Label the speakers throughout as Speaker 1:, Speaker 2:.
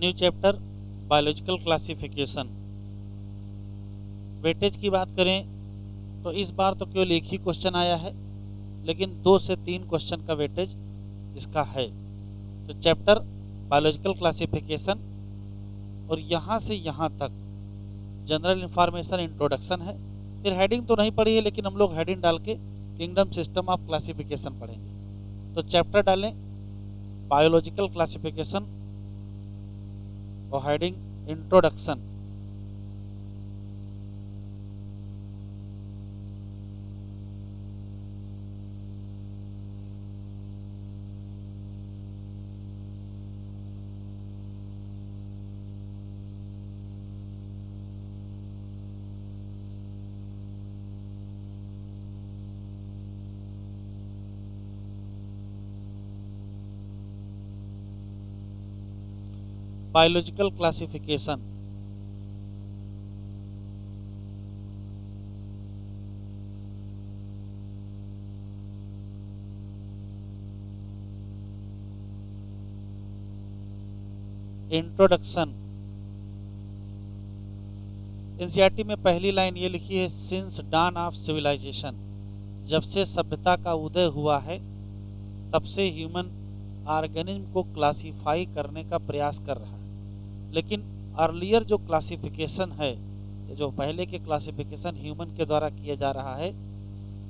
Speaker 1: New chapter biological classification. Weightage की बात करें तो इस बार तो केवल एक ही क्वेश्चन आया है, लेकिन 2 से 3 क्वेश्चन का वेटेज इसका है। तो चैप्टर बायोलॉजिकल क्लासिफिकेशन और यहाँ से यहाँ तक जनरल इंफॉर्मेशन इंट्रोडक्शन है। फिर हेडिंग तो नहीं पढ़ी है, लेकिन हम लोग हेडिंग डाल के किंगडम सिस्टम ऑफ क्लासिफिकेशन पढ़ेंगे। तो चैप्टर डालें बायोलॉजिकल क्लासिफिकेशन और heading introduction. Biological classification introduction. NCERT में पहली लाइन ये लिखी है, सिंस डॉन ऑफ सिविलाइजेशन, जब से सभ्यता का उदय हुआ है तब से ह्यूमन ऑर्गेनिज्म को क्लासिफाई करने का प्रयास कर रहा है। लेकिन अर्लियर जो क्लासिफिकेशन है, जो पहले के क्लासिफिकेशन ह्यूमन के द्वारा किया जा रहा है,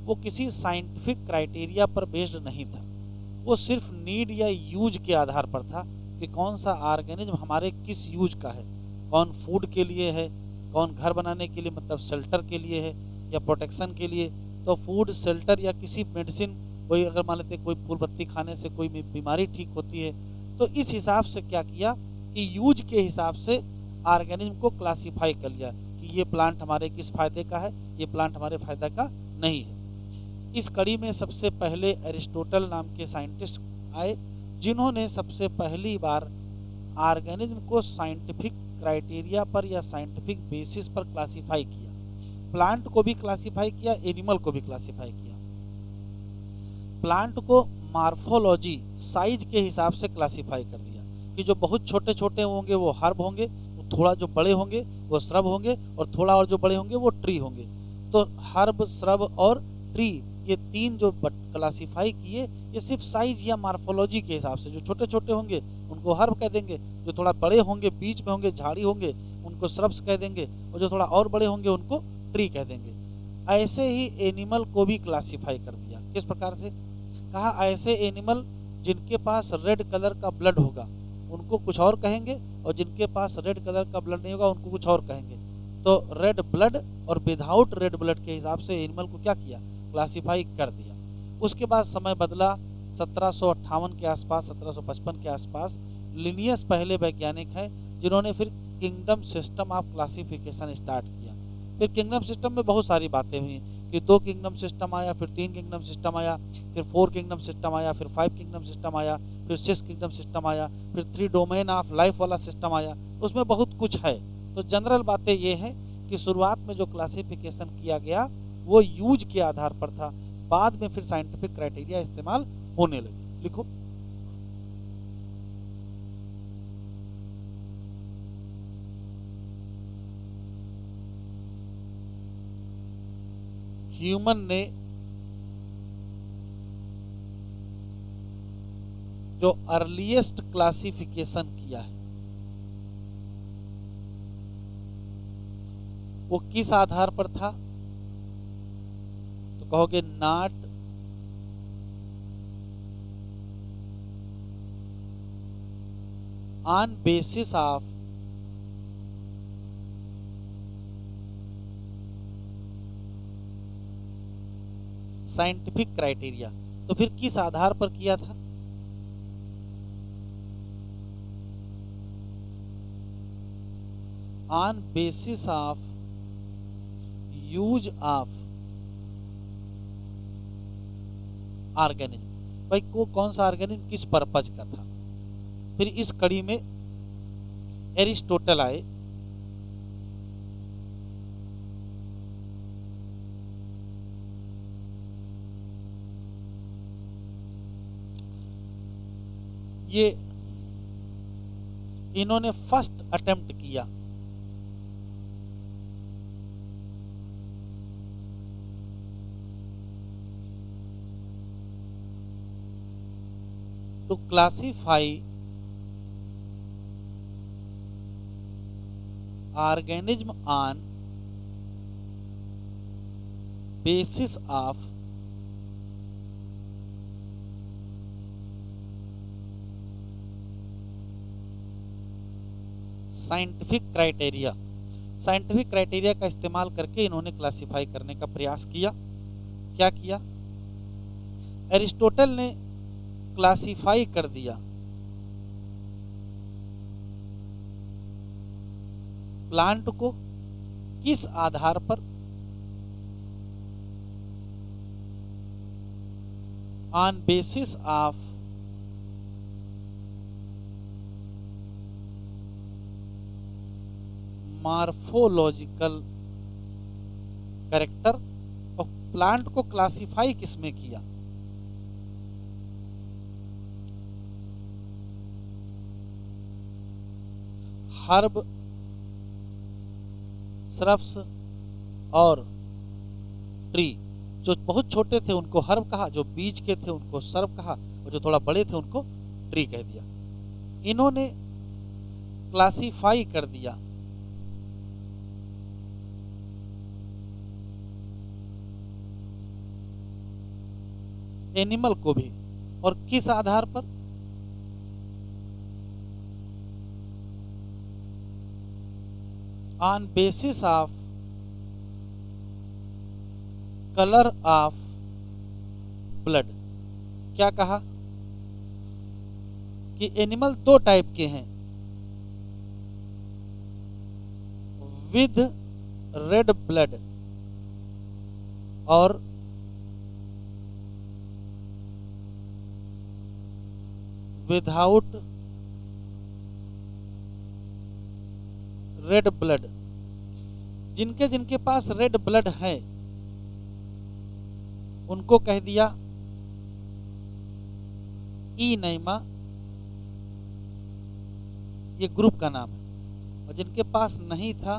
Speaker 1: वो किसी साइंटिफिक क्राइटेरिया पर बेस्ड नहीं था। वो सिर्फ नीड या यूज के आधार पर था कि कौन सा ऑर्गेनिज्म हमारे किस यूज का है। कौन फूड के लिए है, कौन घर बनाने के लिए मतलब शेल्टर के लिए है या प्रोटेक्शन के लिए। तो फूड, शेल्टर या किसी मेडिसिन, कोई अगर मान लेते कोई फूल पत्ती खाने से कोई बीमारी ठीक होती है, तो इस हिसाब से क्या किया कि यूज के हिसाब से ऑर्गेनिज्म को क्लासीफाई कर लिया कि ये प्लांट हमारे किस फायदे का है, ये प्लांट हमारे फायदे का नहीं है। इस कड़ी में सबसे पहले एरिस्टोटल नाम के साइंटिस्ट आए, जिन्होंने सबसे पहली बार ऑर्गेनिज्म को साइंटिफिक क्राइटेरिया पर या साइंटिफिक बेसिस पर क्लासिफाई किया। प्लांट को भी क्लासिफाई किया, एनिमल को भी क्लासिफाई किया। प्लांट को मार्फोलॉजी, साइज के हिसाब से क्लासिफाई कर दिया कि जो बहुत छोटे छोटे होंगे वो हर्ब होंगे, थोड़ा जो बड़े होंगे वो श्रब होंगे, और थोड़ा और जो बड़े होंगे वो ट्री होंगे। तो हर्ब, श्रब और ट्री, ये 3 जो क्लासिफाई किए, ये सिर्फ साइज या मार्फोलॉजी के हिसाब से। जो छोटे छोटे होंगे उनको हर्ब कह देंगे, जो थोड़ा बड़े होंगे, बीच में होंगे, झाड़ी होंगे, उनको श्रब्स कह देंगे, और जो थोड़ा और बड़े होंगे उनको ट्री कह देंगे। ऐसे ही एनिमल को भी क्लासिफाई कर दिया। किस प्रकार से कहा, ऐसे एनिमल जिनके पास रेड कलर का ब्लड होगा उनको कुछ और कहेंगे, और जिनके पास रेड कलर का ब्लड नहीं होगा उनको कुछ और कहेंगे। तो रेड ब्लड और विदाउट रेड ब्लड के हिसाब से एनिमल को क्या किया, क्लासिफाई कर दिया। उसके बाद समय बदला, 1758 के आसपास, 1755 के आसपास लिनियस पहले वैज्ञानिक हैं जिन्होंने फिर kingdom system of classification start किया। फिर किंगडम सिस्टम में बहुत सारी बातें हुई कि 2 किंगडम सिस्टम आया, फिर 3 किंगडम सिस्टम आया, फिर 4 किंगडम सिस्टम आया, फिर 5 किंगडम सिस्टम आया, फिर 6 किंगडम सिस्टम आया, फिर 3 डोमेन ऑफ लाइफ वाला सिस्टम आया। उसमें बहुत कुछ है। तो जनरल बातें ये हैं कि शुरुआत में जो क्लासिफिकेशन किया गया वो यूज के आधार पर था, बाद में फिर साइंटिफिक क्राइटेरिया इस्तेमाल होने लगे। लिखो, ह्यूमन ने जो अर्लीस्ट क्लासिफिकेशन किया है वो किस आधार पर था, तो कहोगे not on basis of scientific criteria. तो फिर किस आधार पर किया था, on basis of use of organism. भाई को कौन सा ऑर्गेनिज्म किस पर्पज का था। फिर इस कड़ी में एरिस्टोटल आए, ये इन्होंने फर्स्ट अटेम्प्ट किया। To classify organism on basis of scientific criteria. Scientific criteria का इस्तेमाल करके इन्होंने क्लासिफाई करने का प्रयास किया। क्या किया? एरिस्टोटल ने क्लासिफाई कर दिया प्लांट को किस आधार पर? On basis of morphological character. और प्लांट को क्लासिफाई किसमें किया? हर्ब, श्रब्स और ट्री। जो बहुत छोटे थे उनको हर्ब कहा, जो बीज के थे उनको श्रब कहा, और जो थोड़ा बड़े थे उनको ट्री कह दिया। इन्होंने क्लासिफाई कर दिया एनिमल को भी, और किस आधार पर? On basis of colour of blood. क्या कहा कि एनिमल दो टाइप के हैं, विद रेड ब्लड और विदाउट रेड ब्लड। जिनके जिनके पास रेड ब्लड है उनको कह दिया इनैमा, ये ग्रुप का नाम है, और जिनके पास नहीं था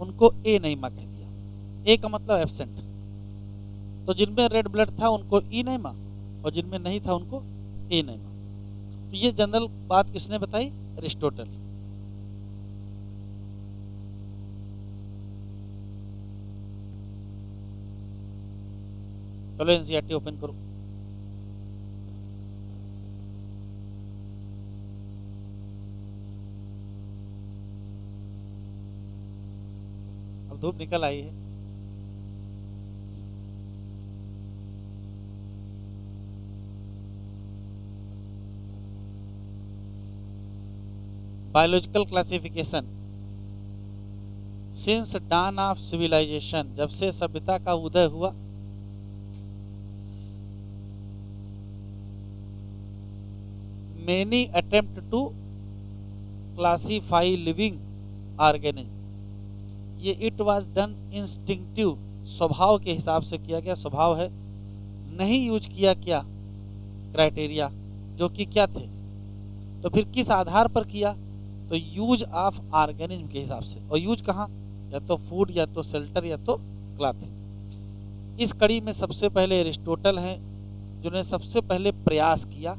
Speaker 1: उनको एनैमा कह दिया। ए का मतलब एब्सेंट। तो जिनमें रेड ब्लड था उनको इनैमा, और जिनमें नहीं था उनको एनैमा। तो ये जनरल बात किसने बताई? एरिस्टोटल। चलो एनसीईआरटी ओपन करो। अब धूप निकल आई है। Biological classification. Since dawn of civilization, जब से सभ्यता का उदय हुआ, many attempt to classify living organism. ये इट वाज डन इंस्टिंक्टिव, स्वभाव के हिसाब से किया गया, स्वभाव है। नहीं यूज किया क्या क्राइटेरिया, जो कि क्या थे? तो फिर किस आधार पर किया? तो यूज ऑफ ऑर्गेनिज्म के हिसाब से। और यूज कहाँ? या तो फूड, या तो शेल्टर, या तो क्लॉथिंग। इस कड़ी में सबसे पहले एरिस्टोटल हैं जिन्होंने सबसे पहले प्रयास किया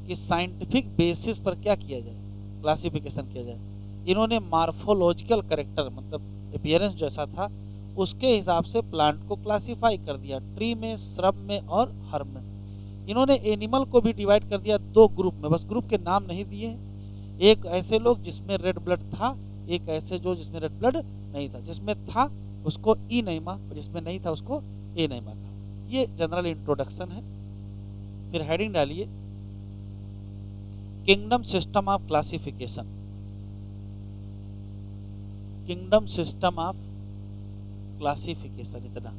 Speaker 1: कि साइंटिफिक बेसिस पर क्या किया जाए, क्लासिफिकेशन किया जाए। इन्होंने मार्फोलॉजिकल कैरेक्टर, मतलब अपीयरेंस जैसा था, उसके हिसाब से प्लांट को क्लासिफाई कर दिया, ट्री में, श्रब में और हर्ब में। इन्होंने एनिमल को भी डिवाइड कर दिया दो ग्रुप में, बस ग्रुप के नाम नहीं दिए हैं। एक ऐसे लोग जिसमें रेड ब्लड था, एक ऐसे जो जिसमें रेड ब्लड नहीं था। जिसमें था उसको इनैमा, और जिसमें नहीं था उसको एनैमा था। ये जनरल इंट्रोडक्शन है। फिर हेडिंग डालिए kingdom system of classification. Kingdom system of classification, इतना।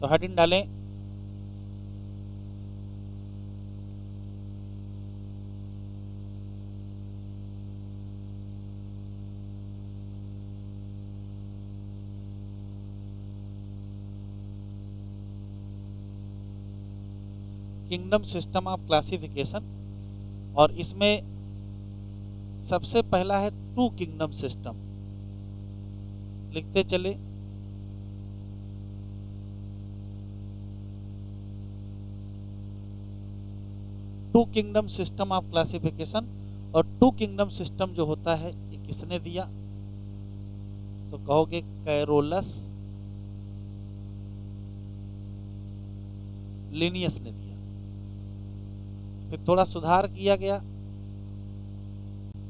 Speaker 1: तो हेडिंग डालें किंगडम सिस्टम ऑफ क्लासिफिकेशन, और इसमें सबसे पहला है टू किंगडम सिस्टम। लिखते चले, two kingdom system of classification. और टू किंगडम सिस्टम जो होता है ये किसने दिया? तो कहोगे कैरोलस लिनियस ने दिया। फिर थोड़ा सुधार किया गया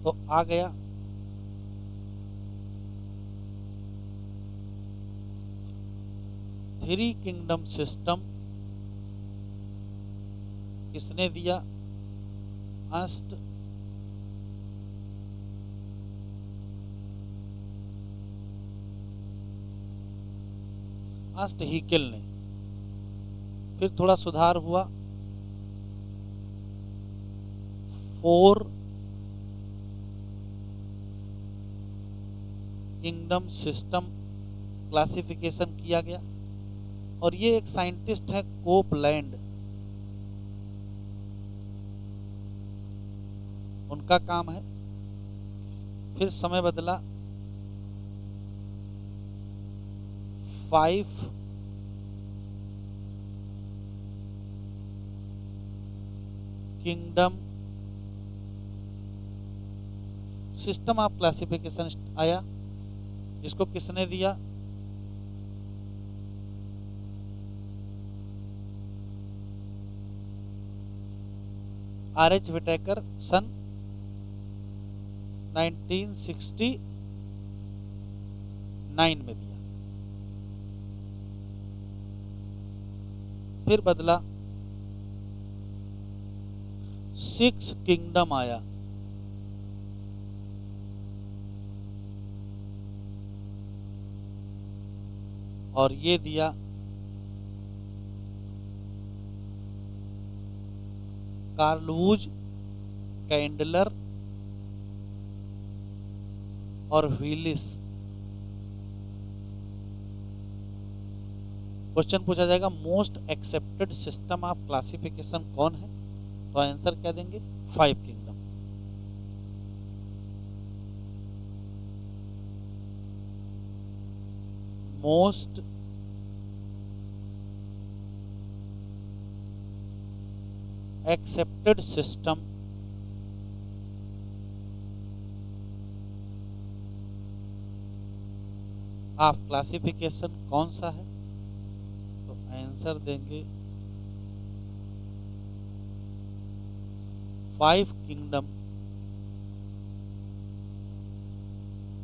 Speaker 1: तो आ गया थ्री किंगडम सिस्टम। किसने दिया? अर्स्ट हीकेल ने। फिर थोड़ा सुधार हुआ, फोर किंगडम सिस्टम क्लासिफिकेशन किया गया। और ये एक साइंटिस्ट है कोपलैंड, उनका काम है। फिर समय बदला, five kingdom system of classification आया, जिसको किसने दिया? आर एच विटेकर सन 1969 में दिया। फिर बदला, सिक्स किंगडम आया, और ये दिया कार्ल वूज, कैंडलर और व्हिलिस। क्वेश्चन पूछा जाएगा most accepted system of classification कौन है? तो आंसर क्या देंगे? Five kingdom. Most accepted system of classification कौन सा है? तो आंसर देंगे five kingdom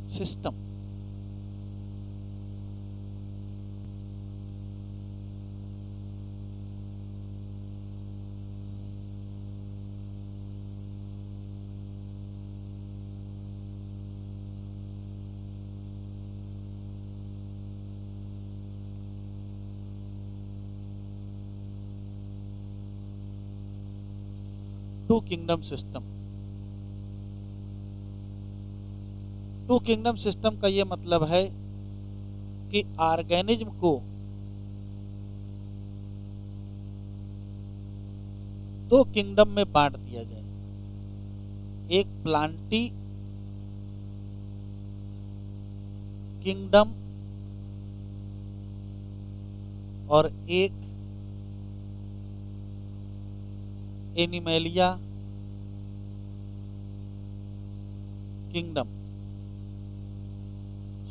Speaker 1: system. Two kingdom system. Two kingdom system का यह मतलब है कि ऑर्गेनिज्म को दो किंगडम में बांट दिया जाए, एक प्लांटी किंगडम और एक एनिमेलिया किंगडम।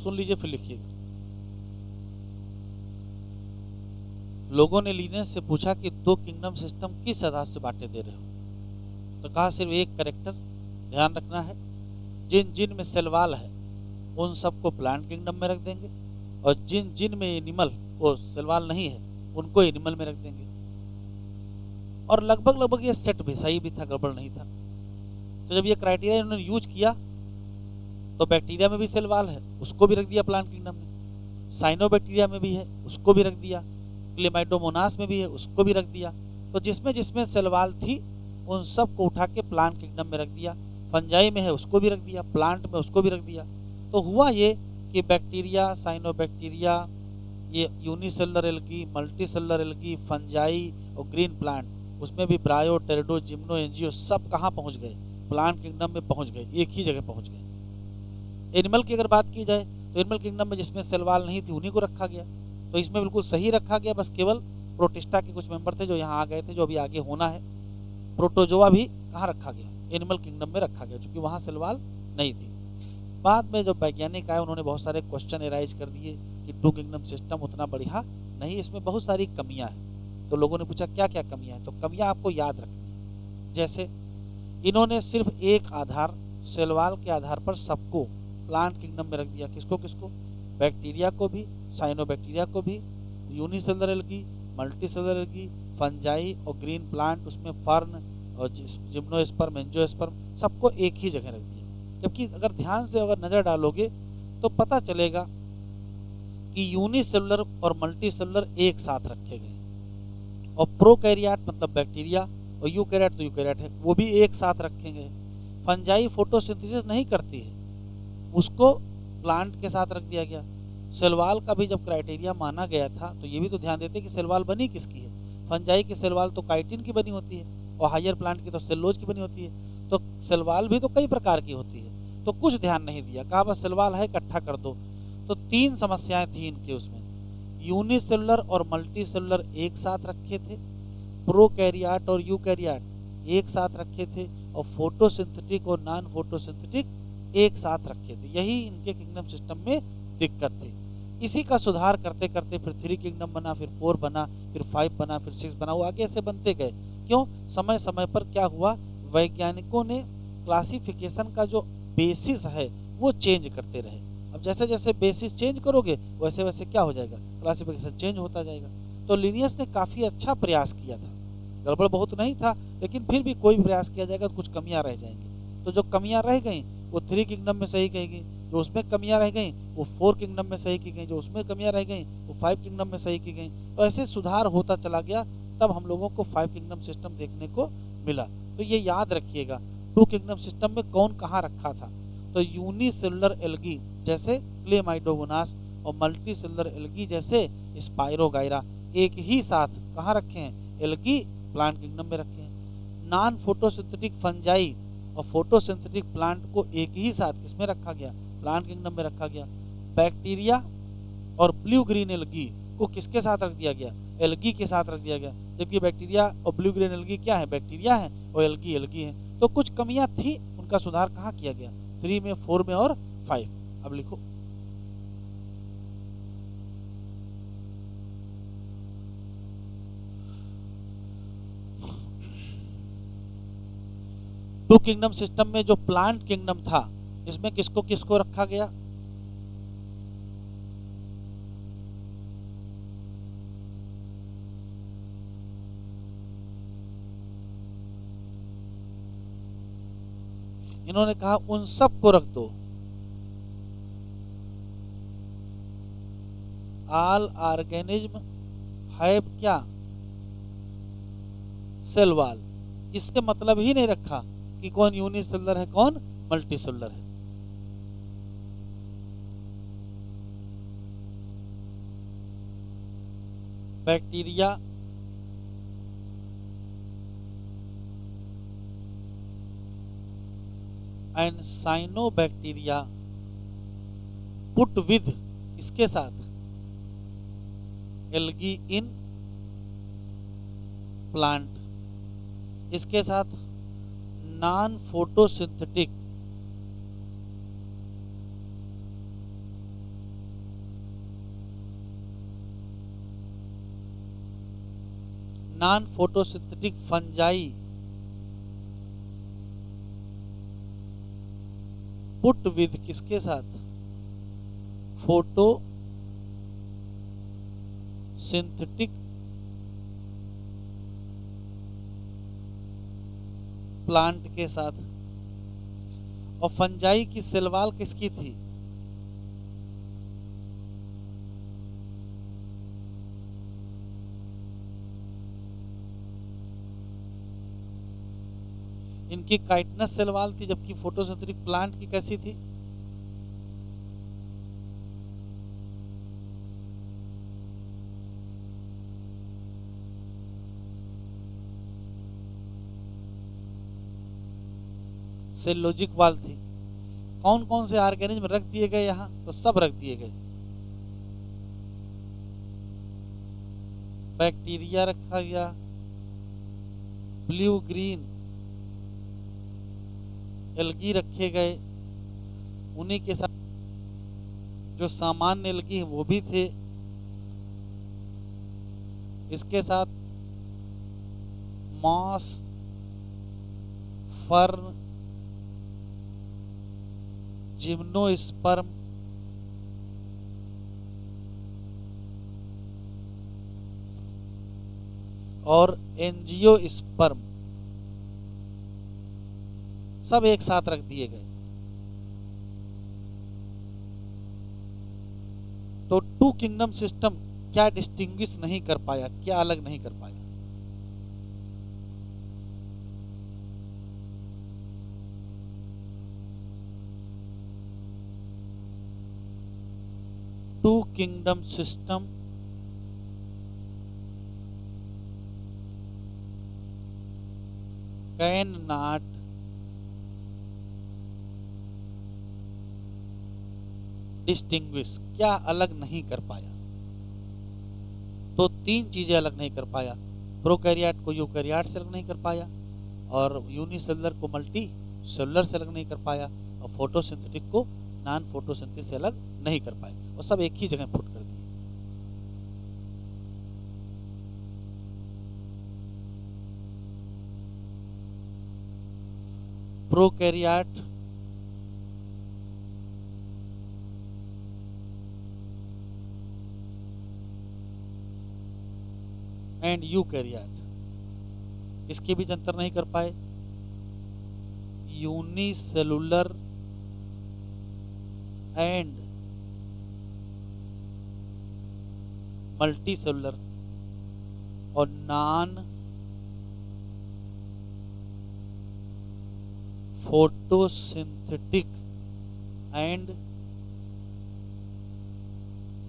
Speaker 1: सुन लीजिए फिर लिखिएगा। लोगों ने लिनियस से पूछा कि दो किंगडम सिस्टम किस आधार से बांटे दे रहे हो? तो कहा सिर्फ एक करेक्टर ध्यान रखना है, जिन जिन में सेलवाल है उन सबको प्लांट किंगडम में रख देंगे, और जिन जिन में एनिमल वो सेलवाल नहीं है उनको एनिमल में रख देंगे। और लगभग लगभग ये सेट भी सही भी था, गड़बड़ नहीं था। तो जब ये क्राइटेरिया इन्होंने यूज किया तो बैक्टीरिया में भी सेलवाल है, उसको भी रख दिया प्लांट किंगडम में, साइनोबैक्टीरिया में भी है उसको भी रख दिया, क्लेमाइडोमोनास में भी है उसको भी रख दिया। तो जिसमें जिसमें सेलवाल थी उन सब को उठा के प्लांट किंगडम में रख दिया। फंजाई में है उसको भी रख दिया, प्लांट में उसको भी रख दिया। तो हुआ ये कि बैक्टीरिया, साइनोबैक्टीरिया, ये unicellular algae, multicellular algae, fungi और ग्रीन प्लांट, उसमें भी ब्रायो, टेरिडो, जिम्नो, एंजियो सब कहाँ पहुंच गए? प्लांट किंगडम में पहुंच गए, एक ही जगह पहुंच गए। एनिमल की अगर बात की जाए तो एनिमल किंगडम में जिसमें सेलवाल नहीं थी उन्हीं को रखा गया, तो इसमें बिल्कुल सही रखा गया, बस केवल प्रोटिस्टा के कुछ मेंबर थे जो यहाँ आ गए थे, जो अभी आगे होना है। प्रोटोजोआ भी कहाँ रखा गया? एनिमल किंगडम में रखा गया, क्योंकि वहाँ सेलवाल नहीं थी। बाद में जो वैज्ञानिक आए उन्होंने बहुत सारे क्वेश्चन एराइज कर दिए कि टू किंगडम सिस्टम उतना बढ़िया नहीं, इसमें बहुत सारी कमियां हैं। तो लोगों ने पूछा क्या क्या कमियां हैं, तो कमियां आपको याद रखनी है। जैसे इन्होंने सिर्फ एक आधार, सेलवाल के आधार पर सबको प्लांट किंगडम में रख दिया। किसको किसको? बैक्टीरिया को भी, साइनोबैक्टीरिया को भी, unicellular algae, multicellular algae, fungi और ग्रीन प्लांट, उसमें फर्न और जिम्नोस्पर्म, एंजियोस्पर्म, सबको एक ही जगह रख दिया। जबकि अगर ध्यान से अगर नज़र डालोगे तो पता चलेगा कि यूनिसेलुलर और मल्टीसेलुलर एक साथ रखे गए, और प्रोकैरियोट मतलब बैक्टीरिया और यूकैरियोट तो यूकैरियोट है वो भी एक साथ रखे गए। फंजाई फोटोसिंथेसिस नहीं करती है, उसको प्लांट के साथ रख दिया गया। सेलवाल का भी जब क्राइटेरिया माना गया था तो ये भी तो ध्यान देते कि सेलवाल बनी किसकी है? फंजाई की सेलवाल तो काइटिन की बनी होती है, और हायर प्लांट की तो सेलुलोज की बनी होती है। तो सेलवाल भी तो कई प्रकार की होती है, तो कुछ ध्यान नहीं दिया, कहा बस सेलवाल है इकट्ठा कर दो। तो तीन समस्याएं थी इनके उसमें, यूनिसेलुलर और मल्टीसेलुलर एक साथ रखे थे, प्रोकैरियोट और यूकैरियोट एक साथ रखे थे, और फोटोसिंथेटिक और नॉन फोटोसिंथेटिक एक साथ रखे थे। यही इनके किंगडम सिस्टम में दिक्कत थी। इसी का सुधार करते करते फिर 3 किंगडम बना, फिर 4 बना, फिर 5 बना, फिर 6 बना, वो आगे ऐसे बनते गए। क्यों? समय समय पर क्या हुआ, वैज्ञानिकों ने क्लासिफिकेशन का जो बेसिस है वो चेंज करते रहे। अब जैसे जैसे बेसिस चेंज करोगे वैसे वैसे क्या हो जाएगा, क्लासिफिकेशन चेंज होता जाएगा। तो लिनियस ने काफ़ी अच्छा प्रयास किया था, गड़बड़ बहुत नहीं था, लेकिन फिर भी कोई भी प्रयास किया जाएगा तो कुछ कमियां रह जाएंगी। तो जो कमियां रह गई वो 3 किंगडम में सही कही गई, जो उसमें कमियां रह गई वो 4 किंगडम में सही की गई, जो उसमें कमियां रह गई वो 5 किंगडम में सही की गई। तो ऐसे सुधार होता चला गया, तब हम लोगों को 5 किंगडम सिस्टम देखने को मिला। तो ये याद रखिएगा 2 किंगडम सिस्टम में कौन कहाँ रखा था। तो यूनिसेलुलर एल्गी जैसे क्लेमाइडोमोनास और मल्टी सेलुलर एल्गी जैसे स्पाइरोगाइरा एक ही साथ कहाँ रखे हैं? एल्गी प्लांट किंगडम में रखे हैं। नॉन फोटोसिंथेटिक फंजाई और फोटोसिंथेटिक प्लांट को एक ही साथ किसमें रखा गया? प्लांट किंगडम में रखा गया। बैक्टीरिया और ब्लू ग्रीन एल्गी को किसके साथ रख दिया गया? एल्गी के साथ रख दिया गया। जबकि बैक्टीरिया और ब्लू ग्रीन एल्गी क्या है? बैक्टीरिया है, और एल्गी एल्गी है। तो कुछ कमियां थी, उनका सुधार कहाँ किया गया? 3 में, 4 में और 5। अब लिखो, टू किंगडम सिस्टम में जो प्लांट किंगडम था इसमें किसको किसको रखा गया? इन्होंने कहा उन सब को रख दो, ऑल ऑर्गेनिज्म हैव क्या? Cell wall. इससे मतलब ही नहीं रखा कि कौन यूनिसेलुलर है कौन मल्टीसेलुलर है। Bacteria and cyanobacteria put with इसके साथ एल्गी इन प्लांट, इसके साथ non photosynthetic fungi put with किसके साथ? फोटो सिंथेटिक प्लांट के साथ। और फंजाई की सेलवाल किसकी थी? इनकी काइटनस सेलवाल थी, जबकि फोटोसिंथेटिक प्लांट की कैसी थी? सेलोजिक वाल थी। कौन कौन से ऑर्गेनिज्म रख दिए गए यहाँ, तो सब रख दिए गए। बैक्टीरिया रखा गया, ब्लू ग्रीन एल्गी रखे गए, उन्हीं के साथ जो सामान्य एल्गी है वो भी थे। इसके साथ मॉस, फर्न, जिम्नोस्पर्म, और एंजियोस्पर्म सब एक साथ रख दिए गए। तो टू किंगडम सिस्टम क्या डिस्टिंग्विश नहीं कर पाया, क्या अलग नहीं कर पाया? Two kingdom system can not distinguish, क्या अलग नहीं कर पाया? तो तीन चीजें अलग नहीं कर पाया। प्रोकैरियोट को यूकैरियोट से अलग नहीं कर पाया, और यूनिसेलुलर को मल्टी सेलुलर से अलग नहीं कर पाया, और फोटोसिंथेटिक को नॉन फोटोसिंथेसिस से अलग नहीं कर पाए, और सब एक ही जगह पुट कर दिए। प्रोकैरियोट एंड यूकैरियोट, इसके बीच अंतर नहीं कर पाए। यूनिसेलुलर एंड मल्टी सेलुलर और नॉन फोटोसिंथेटिक एंड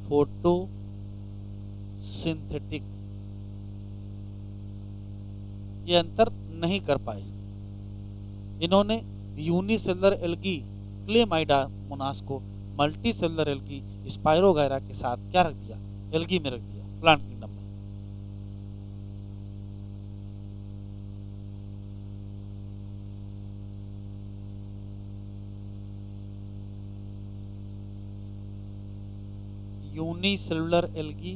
Speaker 1: फोटोसिंथेटिक, ये अंतर नहीं कर पाए। इन्होंने यूनिसेलुलर एल्गी क्लेमाइडा मोनास को मल्टी सेलुलर एल्गी स्पाइरोगायरा के साथ क्या रख दिया, एल्गी में रख दिया, प्लांट किंगडम में। Unicellular algae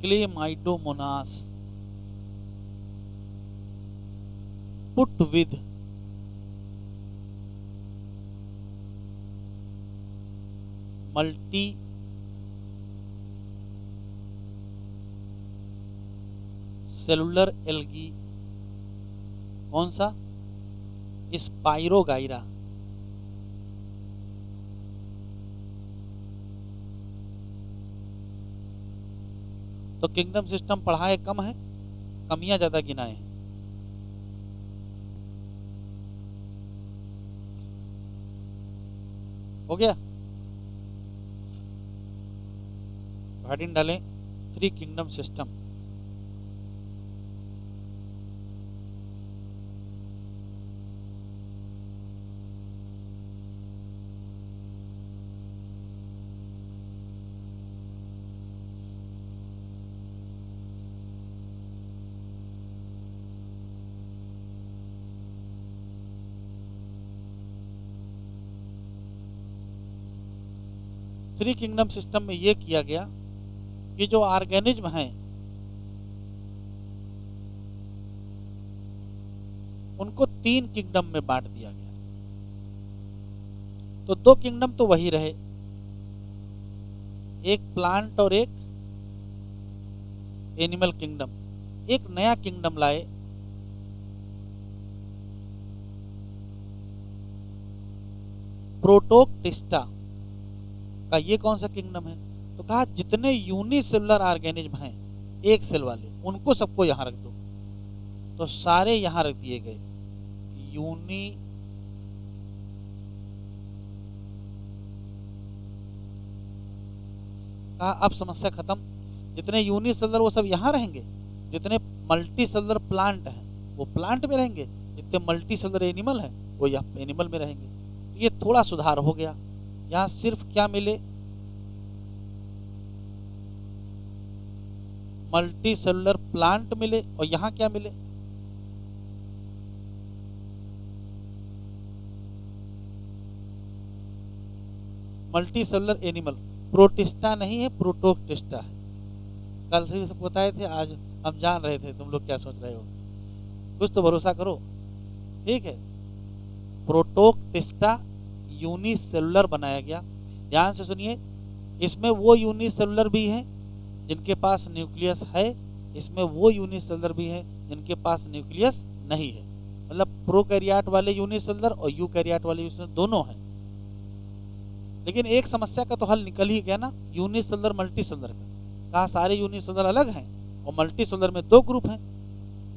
Speaker 1: Chlamydomonas put with multi cellular algae, कौन सा, स्पाइरोगायरा। तो किंगडम सिस्टम पढ़ा है कम है, कमियां ज्यादा गिनाए हैं। हो गया? हेडिंग डालें three kingdom system. Three kingdom system में यह किया गया कि जो ऑर्गेनिज्म हैं उनको तीन किंगडम में बांट दिया गया। तो दो किंगडम तो वही रहे, एक प्लांट और एक एनिमल किंगडम। एक नया किंगडम लाए, प्रोटोक्टिस्टा का। ये कौन सा किंगडम है? तो कहा जितने यूनिसेलुलर ऑर्गेनिज्म हैं, एक सेल वाले, उनको सबको यहां रख दो। तो सारे यहां रख दिए गए, यूनी कहा अब समस्या खत्म। जितने यूनिसेलुलर वो सब यहां रहेंगे, जितने मल्टी सेलुलर प्लांट हैं वो प्लांट में रहेंगे, जितने मल्टी सेलुलर एनिमल हैं वो यहाँ एनिमल में रहेंगे। तो ये थोड़ा सुधार हो गया। यहाँ सिर्फ क्या मिले, मल्टी सेलुलर प्लांट मिले, और यहाँ क्या मिले, मल्टी सेलुलर एनिमल। प्रोटिस्टा नहीं है, प्रोटोक्टिस्टा है। कल से सब बताए थे, आज हम जान रहे थे, तुम लोग क्या सोच रहे हो, कुछ तो भरोसा करो। ठीक है, प्रोटोक्टिस्टा यूनिसेलुलर बनाया गया। ध्यान से सुनिए, इसमें वो यूनिसेलुलर भी हैं जिनके पास न्यूक्लियस है, इसमें वो यूनिसेलुलर भी हैं जिनके पास न्यूक्लियस नहीं है। मतलब प्रोकैरियोट वाले यूनिसेलुलर और यूकैरियोट वाले यूनिसेलुलर दोनों हैं। लेकिन एक समस्या का तो हल निकल ही गया ना, यूनिसेलुलर मल्टी सेलुलर का। कहा सारे यूनिसेलुलर अलग हैं और मल्टी सेलुलर में दो ग्रुप हैं,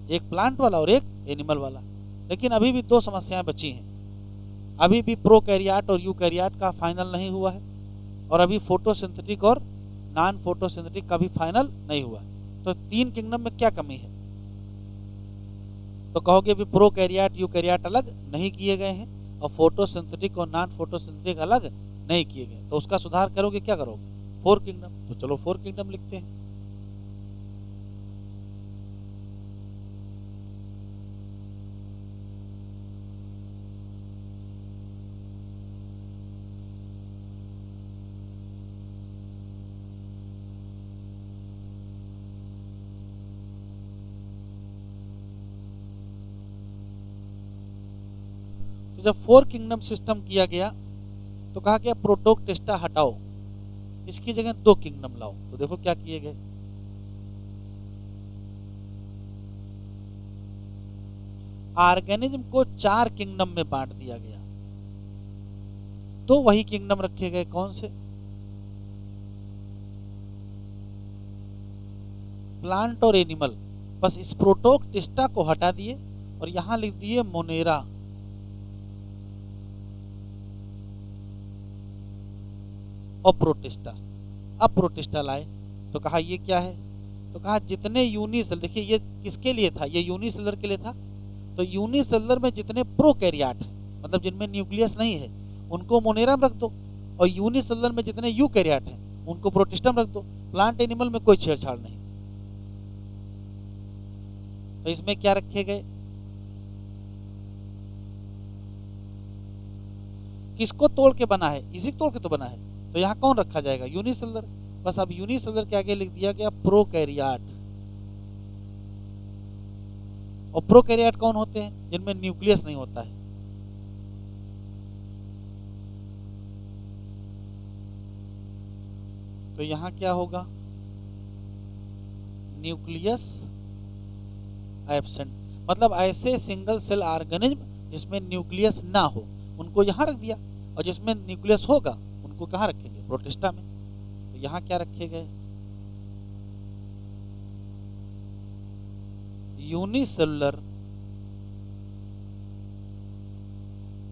Speaker 1: एक प्लांट वाला और एक एनिमल वाला। लेकिन अभी भी दो समस्याएं बची हैं। अभी भी प्रोकैरियोट और यूकैरियोट का फाइनल नहीं हुआ है, और अभी फोटोसिंथेटिक और नॉन फोटोसिंथेटिक का भी फाइनल नहीं हुआ। तो तीन किंगडम में क्या कमी है? तो कहोगे भी प्रोकैरियोट यूकैरियोट अलग नहीं किए गए हैं और फोटोसिंथेटिक और नॉन फोटोसिंथेटिक अलग नहीं किए गए, तो उसका सुधार करोगे, क्या करोगे? Four kingdom. तो चलो फोर किंगडम लिखते हैं। तो जब फोर किंगडम सिस्टम किया गया तो कहा गया प्रोटोक्टिस्टा हटाओ, इसकी जगह दो किंगडम लाओ। तो देखो क्या किए गए, ऑर्गेनिज्म को चार किंगडम में बांट दिया गया। तो वही किंगडम रखे गए, कौन से? प्लांट और एनिमल। बस इस प्रोटोक्टिस्टा को हटा दिए और यहां लिख दिए मोनेरा और प्रोटिस्टा। अब प्रोटिस्टा लाए तो कहा ये क्या है? तो कहा जितने यूनिसेलुलर, देखिए ये किसके लिए था, ये यूनिसेलुलर के लिए था। तो यूनिसेलुलर में जितने प्रोकैरियोट हैं, मतलब जिनमें न्यूक्लियस नहीं है, उनको मोनेरा में रख दो, और यूनिसेलुलर में जितने यूकैरियोट हैं उनको प्रोटिस्टा में रख दो। प्लांट एनिमल में कोई छेड़छाड़ नहीं। तो इसमें क्या रखे गए, किसको तोड़ के बना है? इसी को तोड़ के तो बना है। तो यहाँ कौन रखा जाएगा? यूनिसेलुलर। बस अब यूनिसेलुलर के आगे लिख दिया गया प्रोकैरियोट। और प्रोकैरियोट कौन होते हैं? जिनमें न्यूक्लियस नहीं होता है। तो यहाँ क्या होगा? Nucleus absent. मतलब ऐसे सिंगल सेल ऑर्गेनिज्म जिसमें न्यूक्लियस ना हो उनको यहाँ रख दिया, और जिसमें न्यूक्लियस होगा उनको कहाँ रखेंगे? प्रोटिस्टा में। तो यहाँ क्या रखे गए? यूनिसेलुलर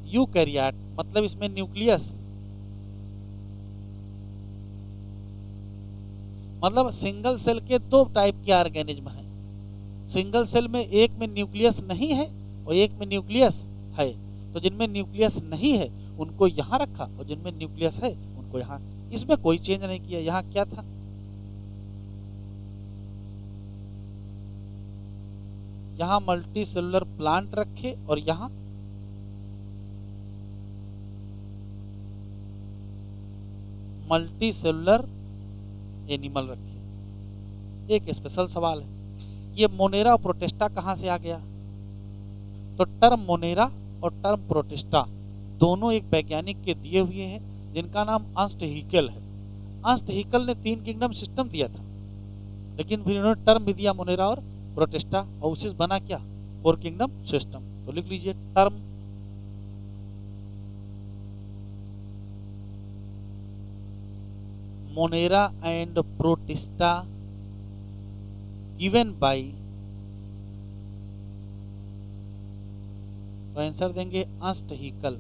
Speaker 1: यूकैरियोट, मतलब इसमें न्यूक्लियस, मतलब सिंगल सेल के दो टाइप के ऑर्गेनिज्म हैं। सिंगल सेल में एक में न्यूक्लियस नहीं है और एक में न्यूक्लियस है। तो जिनमें न्यूक्लियस नहीं है उनको यहाँ रखा, और जिनमें न्यूक्लियस है उनको यहाँ। इसमें कोई चेंज नहीं किया। यहाँ क्या था? यहाँ मल्टी सेलुलर प्लांट रखे और यहाँ मल्टी सेलुलर एनिमल रखे। एक स्पेशल सवाल है, ये मोनेरा और प्रोटिस्टा कहाँ से आ गया? तो टर्म मोनेरा और टर्म प्रोटिस्टा दोनों एक वैज्ञानिक के दिए हुए हैं जिनका नाम अर्नस्ट हैकेल है। अर्नस्ट हैकेल ने तीन किंगडम सिस्टम दिया था, लेकिन फिर उन्होंने टर्म भी दिया मोनेरा और प्रोटिस्टा, और उसी से बना क्या? Four kingdom system. तो लिख लीजिए term Monera and protista given by, तो आंसर देंगे अर्नस्ट हैकेल।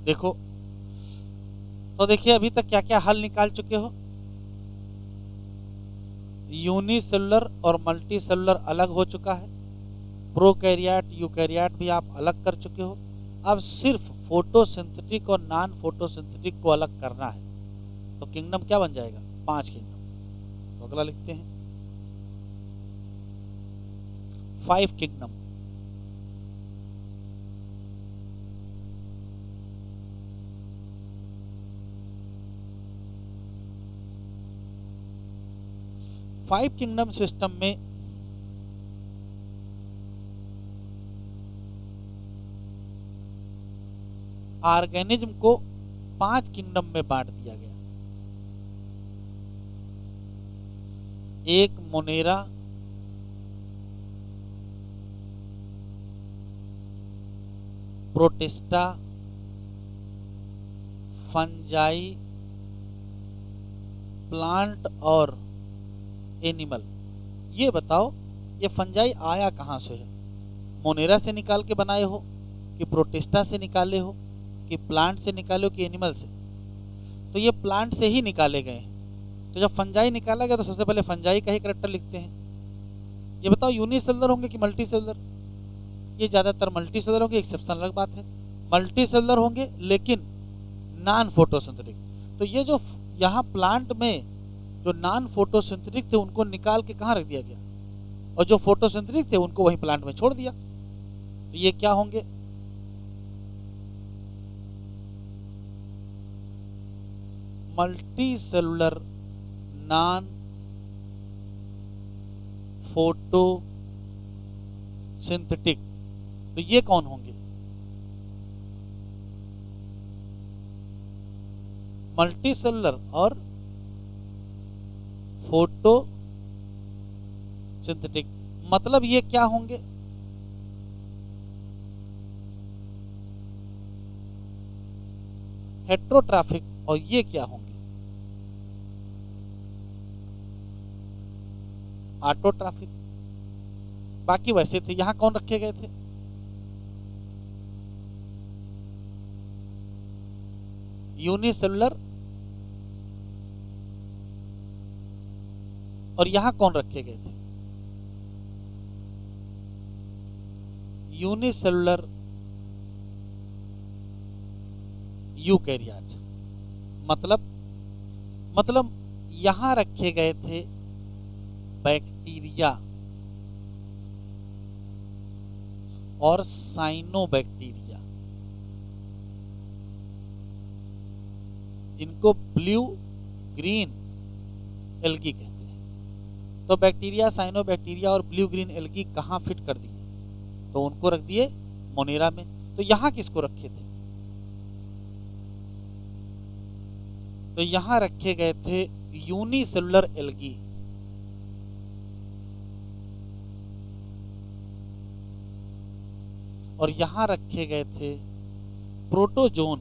Speaker 1: देखो, तो देखिए अभी तक क्या क्या हल निकाल चुके हो। यूनिसेलुलर और मल्टी सेलुलर अलग हो चुका है, प्रोकैरियोट यूकैरियोट भी आप अलग कर चुके हो। अब सिर्फ फोटोसिंथेटिक और नॉन फोटोसिंथेटिक को अलग करना है। तो किंगडम क्या बन जाएगा? 5 किंगडम। तो अगला लिखते हैं 5 किंगडम। फाइव किंगडम सिस्टम में ऑर्गेनिज्म को 5 किंगडम में बांट दिया गया। एक मोनेरा, प्रोटिस्टा, फंजाई, प्लांट और एनिमल। ये बताओ ये फंजाई आया कहां से है? मोनेरा से निकाल के बनाए हो, कि प्रोटिस्टा से निकाले हो, कि प्लांट से निकाले हो, कि एनिमल से? तो ये प्लांट से ही निकाले गए हैं। तो जब फंजाई निकाला गया तो सबसे पहले फंजाई का ही करेक्टर लिखते हैं। ये बताओ यूनिसेलुलर होंगे कि मल्टी सेलुलर? ये ज़्यादातर मल्टी सेलुलर होंगे, एक्सेप्शन अलग बात है। मल्टी सेलुलर होंगे लेकिन नॉन फोटोसिंथेटिक। तो ये जो यहाँ प्लांट में जो नॉन फोटोसिंथेटिक थे उनको निकाल के कहाँ रख दिया गया, और जो फोटोसिंथेटिक थे उनको वहीं प्लांट में छोड़ दिया। तो ये क्या होंगे? Multi cellular non photo synthetic. तो ये कौन होंगे? मल्टी सेलुलर और फोटो सिंथेटिक। मतलब ये क्या होंगे? हेट्रोट्राफिक। और ये क्या होंगे? ऑटोट्राफिक। बाकी वैसे थे। यहां कौन रखे गए थे? यूनिसेलुलर। और यहां कौन रखे गए थे? Unicellular eukaryote. मतलब यहां रखे गए थे बैक्टीरिया और साइनोबैक्टीरिया, जिनको ब्लू ग्रीन एल्गी कहते हैं। तो बैक्टीरिया, साइनोबैक्टीरिया और ब्लू ग्रीन एल्गी कहाँ फिट कर दिए? तो उनको रख दिए मोनेरा में। तो यहां किसको रखे थे? तो यहां रखे गए थे यूनिसेलुलर एल्गी। और यहां रखे गए थे प्रोटोजोन।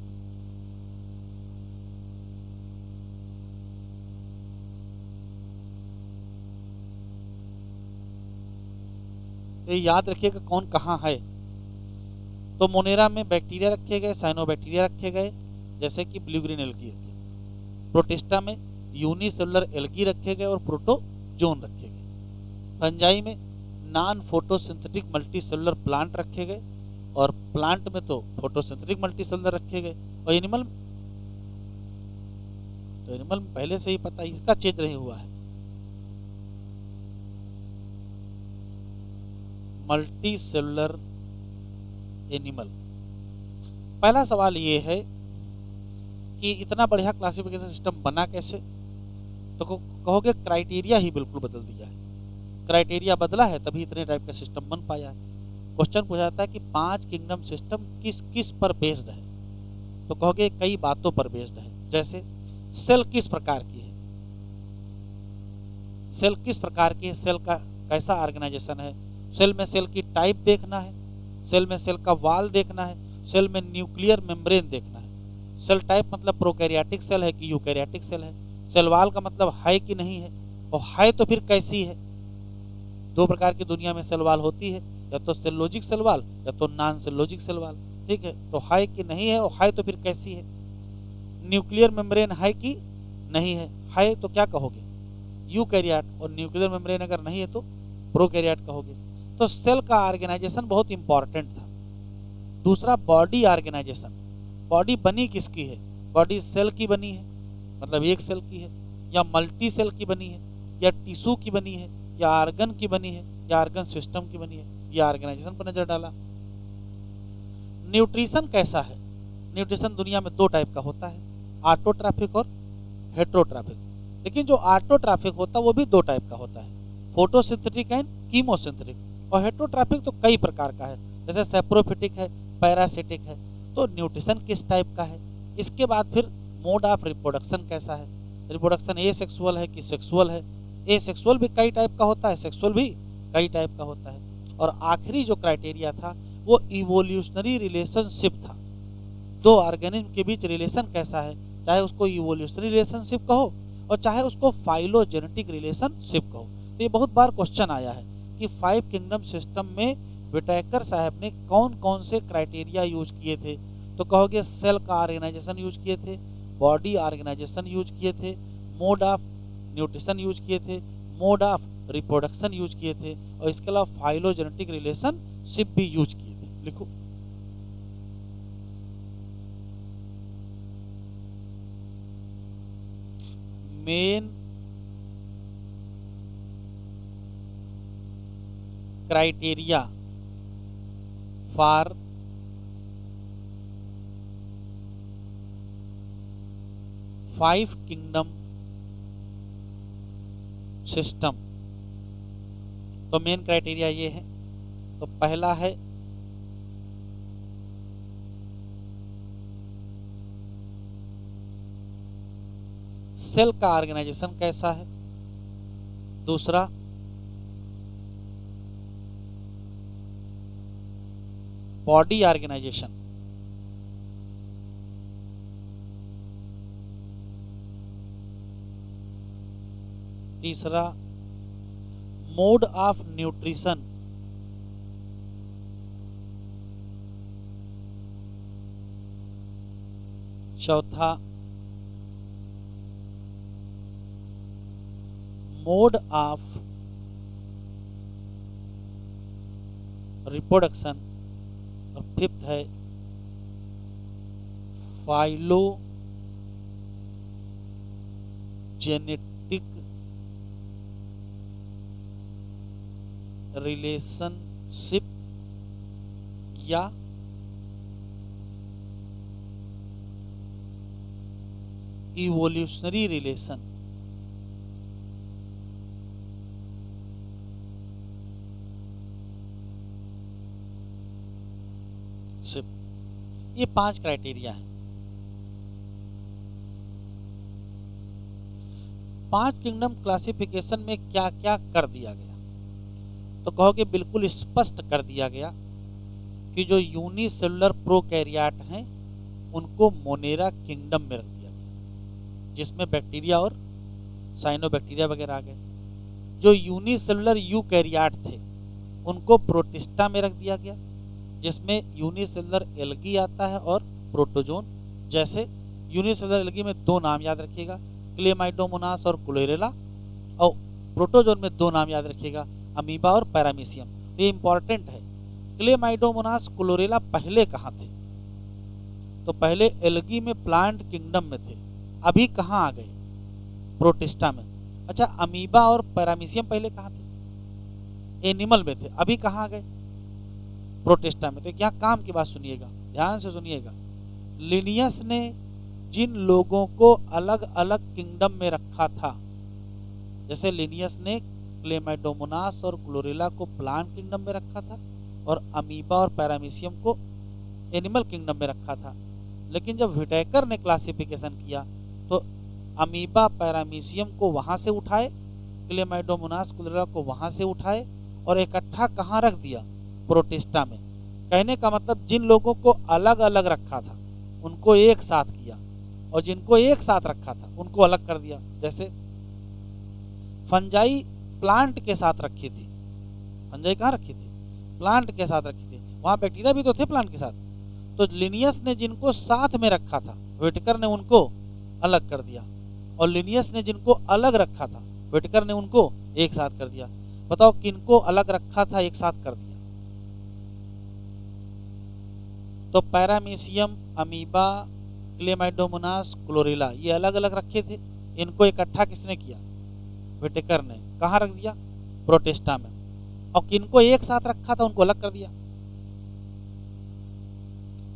Speaker 1: तो याद रखिएगा कौन कहां है। तो मोनेरा में बैक्टीरिया रखे गए, साइनोबैक्टीरिया रखे गए जैसे कि ब्लू ग्रीन एल्गी रखे गए। प्रोटिस्टा में यूनिसेलुलर एल्गी रखे गए और प्रोटोजोन रखे गए। फंजाई में नॉन फोटोसिंथेटिक मल्टीसेलुलर प्लांट रखे गए, और प्लांट में तो फोटोसिंथेटिक मल्टीसेलुलर रखे गए। और एनिमल, तो एनिमल में पहले से ही पता, इसका चेंज नहीं हुआ है। Multi cellular animal. पहला सवाल ये है कि इतना बढ़िया क्लासिफिकेशन सिस्टम बना कैसे? तो कहोगे क्राइटेरिया ही बिल्कुल बदल दिया है। क्राइटेरिया बदला है तभी इतने टाइप का सिस्टम बन पाया है। क्वेश्चन पूछा जाता है कि 5 किंगडम सिस्टम किस किस पर बेस्ड है? तो कहोगे कई बातों पर बेस्ड है। जैसे सेल किस प्रकार की है, सेल किस प्रकार की है, सेल का कैसा ऑर्गेनाइजेशन है, सेल में सेल की टाइप देखना है, सेल में सेल का वॉल देखना है, सेल में न्यूक्लियर मेम्ब्रेन देखना है। सेल टाइप मतलब प्रोकैरियोटिक सेल है कि यूकैरियोटिक सेल है। सेल वॉल का मतलब है कि नहीं है, और है तो फिर कैसी है। 2 प्रकार की दुनिया में सेल वॉल होती है, या तो सेलोजिक सेल वॉल या तो नॉन सेलोजिक सेल वॉल। ठीक है, तो है कि नहीं है, और है तो फिर कैसी है। न्यूक्लियर मेम्ब्रेन है कि नहीं है तो क्या कहोगे, यूकैरियोट, और न्यूक्लियर मेम्ब्रेन अगर नहीं है तो प्रोकैरियोट कहोगे। तो सेल का ऑर्गेनाइजेशन बहुत इंपॉर्टेंट था। दूसरा बॉडी ऑर्गेनाइजेशन, बॉडी बनी किसकी है, बॉडी सेल की बनी है, मतलब एक सेल की है, या मल्टी सेल की बनी है, या टिश्यू की बनी है, या आर्गन की बनी है, या आर्गन सिस्टम की बनी है, या ऑर्गेनाइजेशन पर नजर डाला। न्यूट्रिशन कैसा है, न्यूट्रिशन दुनिया में दो टाइप का होता है, ऑटोट्रॉफिक और हेट्रोट्रॉफिक। लेकिन जो ऑटोट्रॉफिक होता है वो भी दो टाइप का होता है, फोटोसिंथेटिक एंड कीमोसिंथेटिक। और हेट्रोट्रॉफिक तो कई प्रकार का है, जैसे सेप्रोफिटिक है, पैरासिटिक है। तो न्यूट्रिशन किस टाइप का है। इसके बाद फिर मोड ऑफ रिप्रोडक्शन कैसा है, रिप्रोडक्शन ए सेक्सुअल है कि सेक्सुअल है। ए सेक्सुअल भी कई टाइप का होता है, सेक्सुअल भी कई टाइप का होता है। और आखिरी जो क्राइटेरिया था वो इवोल्यूशनरी रिलेशनशिप था, दो ऑर्गेनिज्म के बीच रिलेशन कैसा है, चाहे उसको इवोल्यूशनरी रिलेशनशिप कहो और चाहे उसको फाइलोजेनेटिक रिलेशनशिप कहो। तो ये बहुत बार क्वेश्चन आया है कि 5 किंगडम सिस्टम में विटेकर साहब ने कौन कौन से क्राइटेरिया यूज किए थे। तो कहोगे सेल का ऑर्गेनाइजेशन यूज किए थे, बॉडी ऑर्गेनाइजेशन यूज किए थे, मोड ऑफ न्यूट्रिशन यूज किए थे, मोड ऑफ रिप्रोडक्शन यूज किए थे, और इसके अलावा फाइलोजेनेटिक रिलेशनशिप भी यूज किए थे। लिखो, main criteria for five kingdom system. तो मेन क्राइटेरिया ये है। तो पहला है सेल का ऑर्गेनाइजेशन कैसा है, दूसरा बॉडी ऑर्गेनाइजेशन, तीसरा मोड ऑफ न्यूट्रिशन, चौथा मोड ऑफ रिप्रोडक्शन, और फिफ्थ है फाइलोजेनेटिक रिलेशनशिप या इवोल्यूशनरी रिलेशन। ये 5 क्राइटेरिया हैं। 5 किंगडम क्लासिफिकेशन में क्या क्या कर दिया गया, तो कहोगे बिल्कुल स्पष्ट कर दिया गया कि जो यूनिसेलुलर प्रोकैरियोट हैं उनको मोनेरा किंगडम में रख दिया गया, जिसमें बैक्टीरिया और साइनोबैक्टीरिया वगैरह आ गए। जो यूनिसेलुलर यूकैरियोट थे उनको प्रोटिस्टा में रख दिया गया, जिसमें यूनिसेलुलर एल्गी आता है और प्रोटोजोन। जैसे यूनिसेलुलर एल्गी में 2 नाम याद रखिएगा, क्लेमाइडोमोनास और क्लोरेला, और प्रोटोजोन में 2 नाम याद रखिएगा, अमीबा और पैरामीशियम। तो ये इंपॉर्टेंट है। क्लेमाइडोमोनास क्लोरेला पहले कहाँ थे, तो पहले एल्गी में प्लांट किंगडम में थे, अभी कहाँ आ गए, प्रोटिस्टा में। अच्छा, अमीबा और पैरामीशियम पहले कहाँ थे, एनिमल में थे, अभी कहाँ आ गए, प्रोटिस्टा में। तो क्या काम की बात सुनिएगा, ध्यान से सुनिएगा। लिनियस ने जिन लोगों को अलग अलग किंगडम में रखा था, जैसे लिनियस ने क्लेमाइडोमोनास और क्लोरेला को प्लांट किंगडम में रखा था और अमीबा और पैरामीशियम को एनिमल किंगडम में रखा था। लेकिन जब विटेकर ने क्लासिफिकेशन किया तो अमीबा पैरामीशियम को वहां से उठाए, क्लेमाइडोमोनास क्लोरेला को वहां से उठाए और इकट्ठा कहाँ रख दिया, प्रोटिस्टा में। कहने का मतलब जिन लोगों को अलग अलग रखा था उनको एक साथ किया, और जिनको एक साथ रखा था उनको अलग कर दिया। जैसे फंजाई प्लांट के साथ रखी थी, फंजाई कहाँ रखी थी, प्लांट के साथ रखी थी, वहां बैक्टीरिया भी तो थे प्लांट के साथ। तो लिनियस ने जिनको साथ में रखा था व्हिटेकर ने उनको अलग कर दिया, और लिनियस ने जिनको अलग रखा था व्हिटेकर ने उनको एक साथ कर दिया। बताओ किनको अलग रखा था एक साथ कर दिया? तो पैरामीशियम, अमीबा, क्लेमाइडोमोनास, क्लोरेला, ये अलग अलग रखे थे, इनको इकट्ठा किसने किया? व्हिटेकर ने। कहाँ रख दिया? प्रोटिस्टा में। और किनको एक साथ रखा था उनको अलग कर दिया।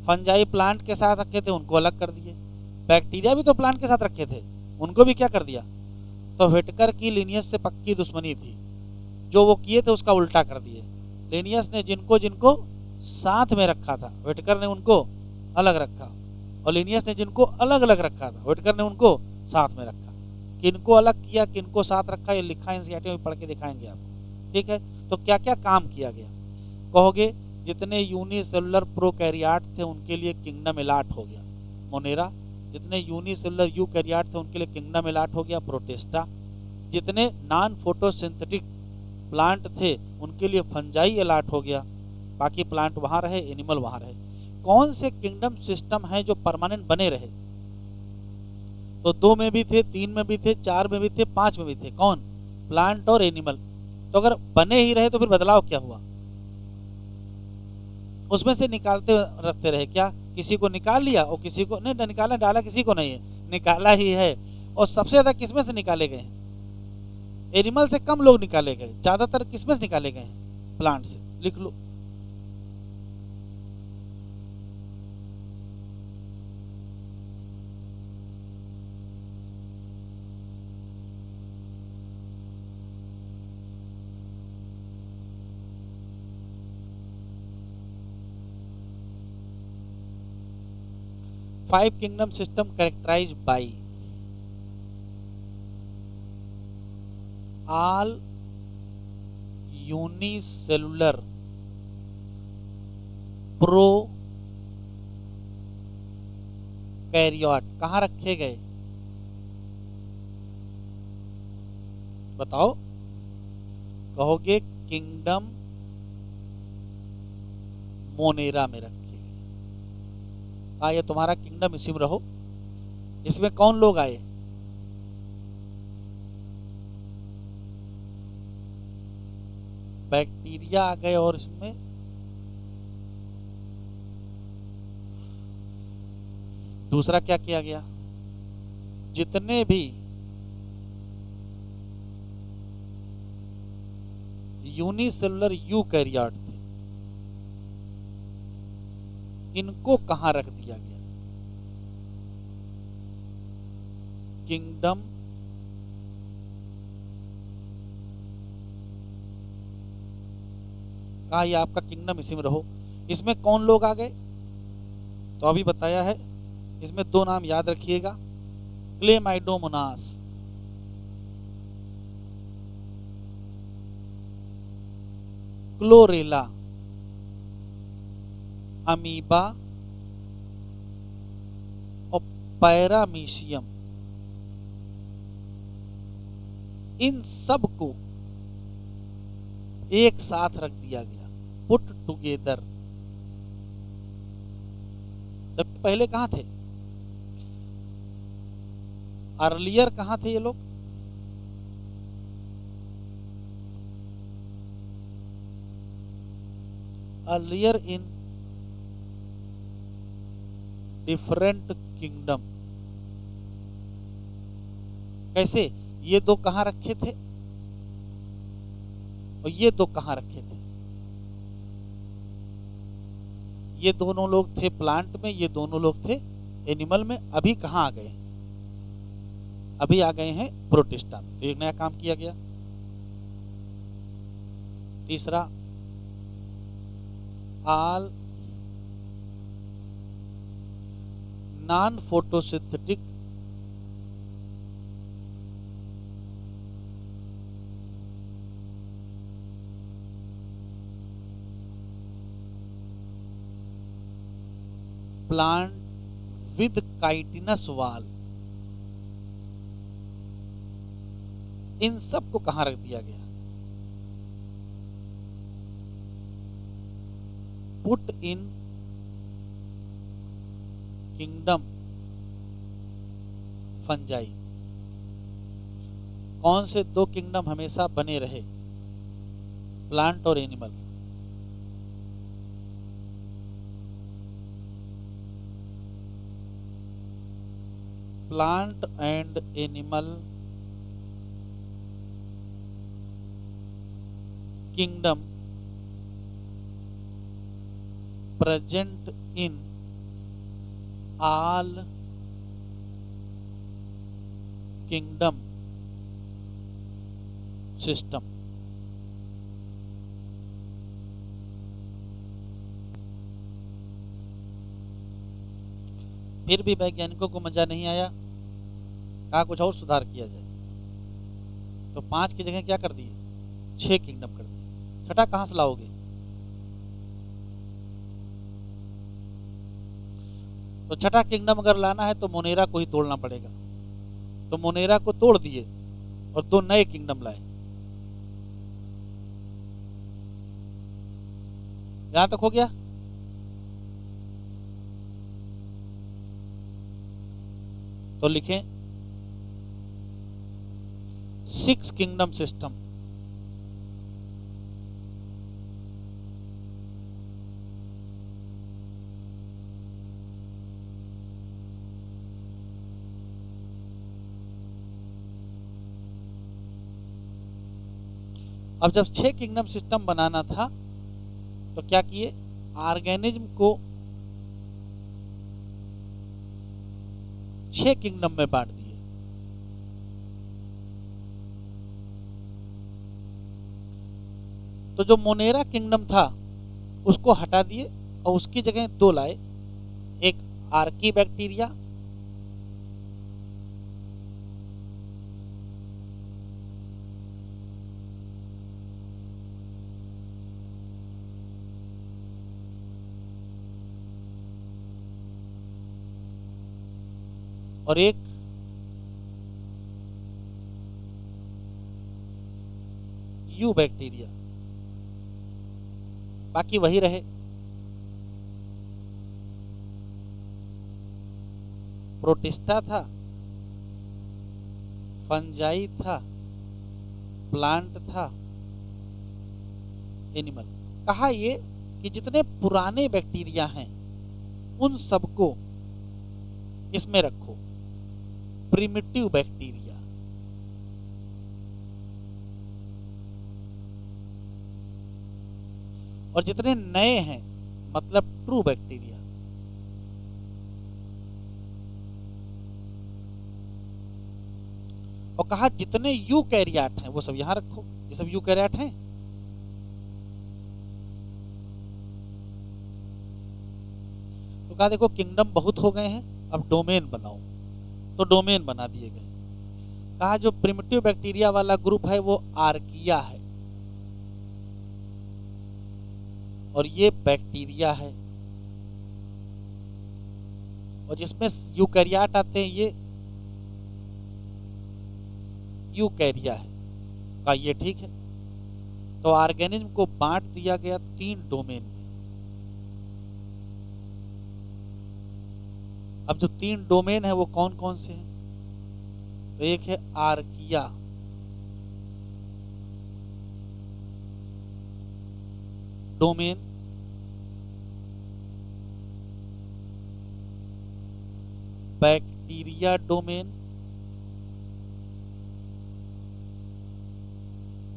Speaker 1: फंजाई प्लांट के साथ रखे थे उनको अलग कर दिए, बैक्टीरिया भी तो प्लांट के साथ रखे थे उनको भी क्या कर दिया? तो व्हिटेकर की लिनियस से पक्की दुश्मनी थी, जो वो किए थे उसका उल्टा कर दिए। लिनियस ने जिनको जिनको साथ में रखा था व्हिटेकर ने उनको अलग रखा, और लिनियस ने जिनको अलग अलग रखा था व्हिटेकर ने उनको साथ में रखा। किनको अलग किया किनको साथ रखा ये लिखा एनसीईआरटी में, पढ़ के दिखाएंगे आपको, ठीक है। तो क्या क्या काम किया गया? कहोगे जितने यूनिसेलुलर प्रोकैरियोट थे उनके लिए किंगडम एलाट हो गया मोनेरा, जितने यूनिसेलुलर यूकैरियोट थे उनके लिए किंगडम एलाट हो गया प्रोटिस्टा, जितने नॉन फोटोसिंथेटिक प्लांट थे उनके लिए फंजाई एलाट हो गया, बाकी प्लांट वहां रहे, एनिमल वहां रहे। कौन से किंगडम सिस्टम है जो परमानेंट बने रहे? तो 2 में भी थे, 3 में भी थे, 4 में भी थे, 5 में भी थे। कौन? प्लांट और एनिमल। तो अगर बने ही रहे तो फिर बदलाव क्या हुआ? उसमें से निकालते रखते रहे क्या? किसी को निकाल लिया और किसी को नहीं निकाला, डाला किसी को नहीं है, निकाला ही है। और सबसे ज्यादा किसमें से निकाले गए हैं? एनिमल से कम लोग निकाले गए, ज्यादातर किसमें से निकाले गए हैं? प्लांट से। लिख लो। Five kingdom system characterized by all unicellular prokaryote. कहाँ रखे गए? बताओ। कहोगे किंगडम मोनेरा में रखे गए। ये तुम्हारा किंगडम इसी में रहो। इसमें कौन लोग आए? बैक्टीरिया आ गए, और इसमें दूसरा क्या किया गया? जितने भी यूनिसेलुलर यूकैरियोट थे इनको कहां रख दिया गया? किंगडम कहा, ये आपका किंगडम इसी में रहो। इसमें कौन लोग आ गए? तो अभी बताया है। इसमें 2 नाम याद रखिएगा, क्लेमाइडोमोनास, क्लोरेला, अमीबा और पैरामीशियम। इन सब को एक साथ रख दिया गया, पुट टुगेदर। जब पहले कहां थे? अर्लियर कहां थे ये लोग? Earlier in different kingdom. कैसे? ये 2 कहां रखे थे और ये 2 कहां रखे थे? ये दोनों लोग थे प्लांट में, ये दोनों लोग थे एनिमल में। अभी कहां आ गए? अभी आ गए हैं प्रोटिस्टा में। तो एक नया काम किया गया। तीसरा, all non photosynthetic plant with chitinous वाल, इन सब को कहां रख दिया गया? Put in kingdom fungi. कौन से दो किंगडम हमेशा बने रहे, प्लांट और animal? Plant and animal kingdom present in all kingdom system। फिर भी वैज्ञानिकों को मजा नहीं आया, कहा कुछ और सुधार किया जाए। तो 5 की जगह क्या कर दिए, 6 किंगडम कर दिए। छठा कहां से लाओगे? तो छठा किंगडम अगर लाना है तो मोनेरा को ही तोड़ना पड़ेगा। तो मोनेरा को तोड़ दिए और 2 नए किंगडम लाए। यहां तक हो गया? तो लिखें 6 किंगडम सिस्टम। अब जब 6 किंगडम सिस्टम बनाना था तो क्या किए, ऑर्गेनिज्म को 6 किंगडम में बांट दिए। तो जो मोनेरा किंगडम था उसको हटा दिए और उसकी जगह 2 लाए, एक आर्की बैक्टीरिया और एक यू बैक्टीरिया। बाकी वही रहे, प्रोटिस्टा था, फंजाई था, प्लांट था, एनिमल। कहा ये कि जितने पुराने बैक्टीरिया हैं उन सबको इसमें रखो, प्रिमिटिव बैक्टीरिया। और जितने नए हैं मतलब ट्रू बैक्टीरिया। और कहा जितने यूकैरियोट हैं वो सब यहां रखो, ये सब यूकैरियोट हैं। तो कहा देखो किंगडम बहुत हो गए हैं, अब डोमेन बनाओ। तो डोमेन बना दिए गए। कहा जो प्रिमिटिव बैक्टीरिया वाला ग्रुप है वो आर्किया है और ये बैक्टीरिया है, और जिसमें यूकैरियोट आते हैं ये यूकैरिया है। कहा ये ठीक है। तो ऑर्गेनिज्म को बांट दिया गया 3 डोमेन में। अब जो 3 डोमेन है वो कौन कौन से हैं? तो एक है आर्किया, डोमेन, बैक्टीरिया डोमेन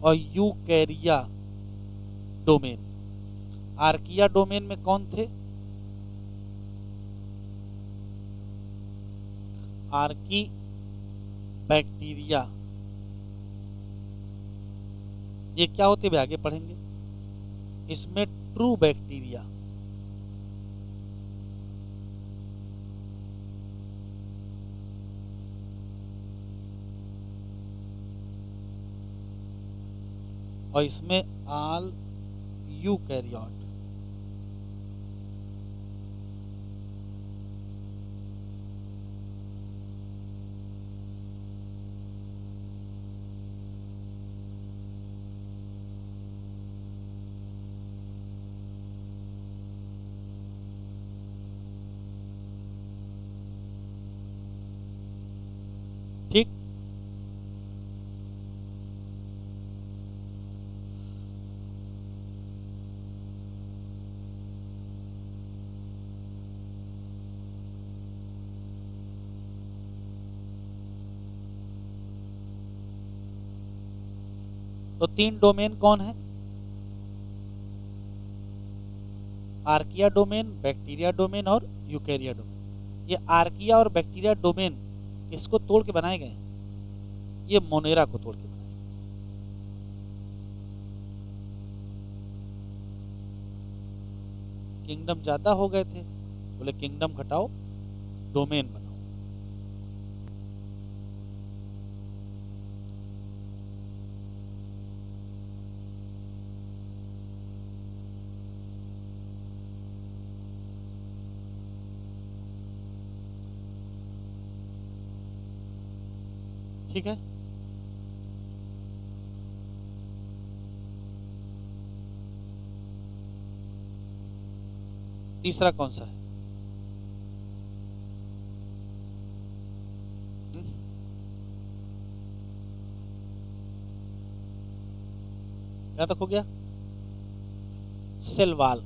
Speaker 1: और यूकैरिया डोमेन। आर्किया डोमेन में कौन थे? Archie bacteria. ये क्या होते हैं आगे पढ़ेंगे। इसमें ट्रू बैक्टीरिया, और इसमें ऑल यूकैरियोट। तो 3 डोमेन कौन है? आर्किया डोमेन, बैक्टीरिया डोमेन और यूकेरिया डोमेन। ये आर्किया और बैक्टीरिया डोमेन किसको तोड़ के बनाए गए हैं? ये मोनेरा को तोड़ के बनाए। किंगडम ज्यादा हो गए थे, बोले किंगडम घटाओ, डोमेन बनाओ। ठीक है, तीसरा कौन सा है? क्या तक हो गया? Cell wall.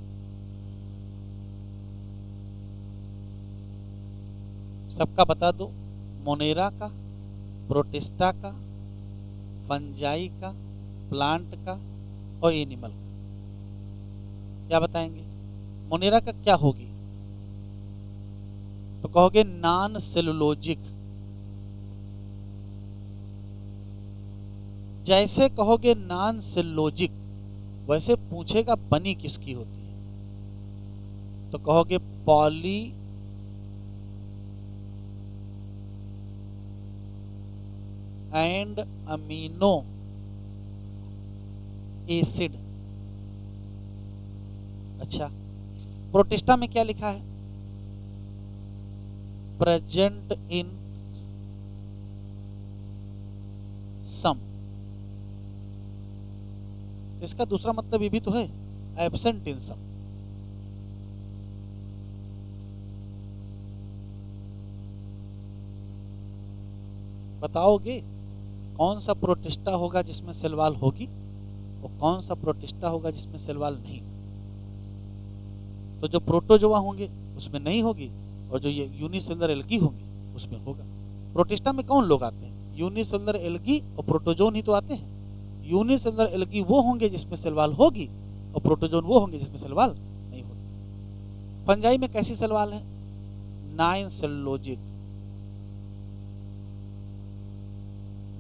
Speaker 1: सबका बता दो, मोनेरा का, प्रोटिस्टा का, फंजाई का, प्लांट का और एनिमल का। क्या बताएंगे? मोनेरा का क्या होगी? तो कहोगे नॉन सेलुलोजिक। जैसे कहोगे नॉन सेलुलोजिक, वैसे पूछेगा बनी किसकी होती है? तो कहोगे पॉली एंड अमीनो एसिड। अच्छा, प्रोटिस्टा में क्या लिखा है? प्रेजेंट इन सम। इसका दूसरा मतलब ये भी तो है, एब्सेंट इन सम। बताओगे कौन सा प्रोटिस्टा होगा जिसमें सेल वॉल होगी और कौन सा प्रोटिस्टा होगा जिसमें सेल वॉल नहीं? तो जो प्रोटोजोआ होंगे उसमें नहीं होगी, और जो ये यूनिसेलुलर एल्गी होंगे उसमें होगा। प्रोटिस्टा में कौन लोग आते हैं? यूनिसेलुलर एल्गी और प्रोटोजोन ही तो आते हैं। यूनिसेलुलर एल्गी वो होंगे जिसमें सेल वॉल होगी, और प्रोटोजोन वो होंगे जिसमें सेल वॉल नहीं होगी। फंजाई में कैसी सेल वॉल है? Non cellulosic.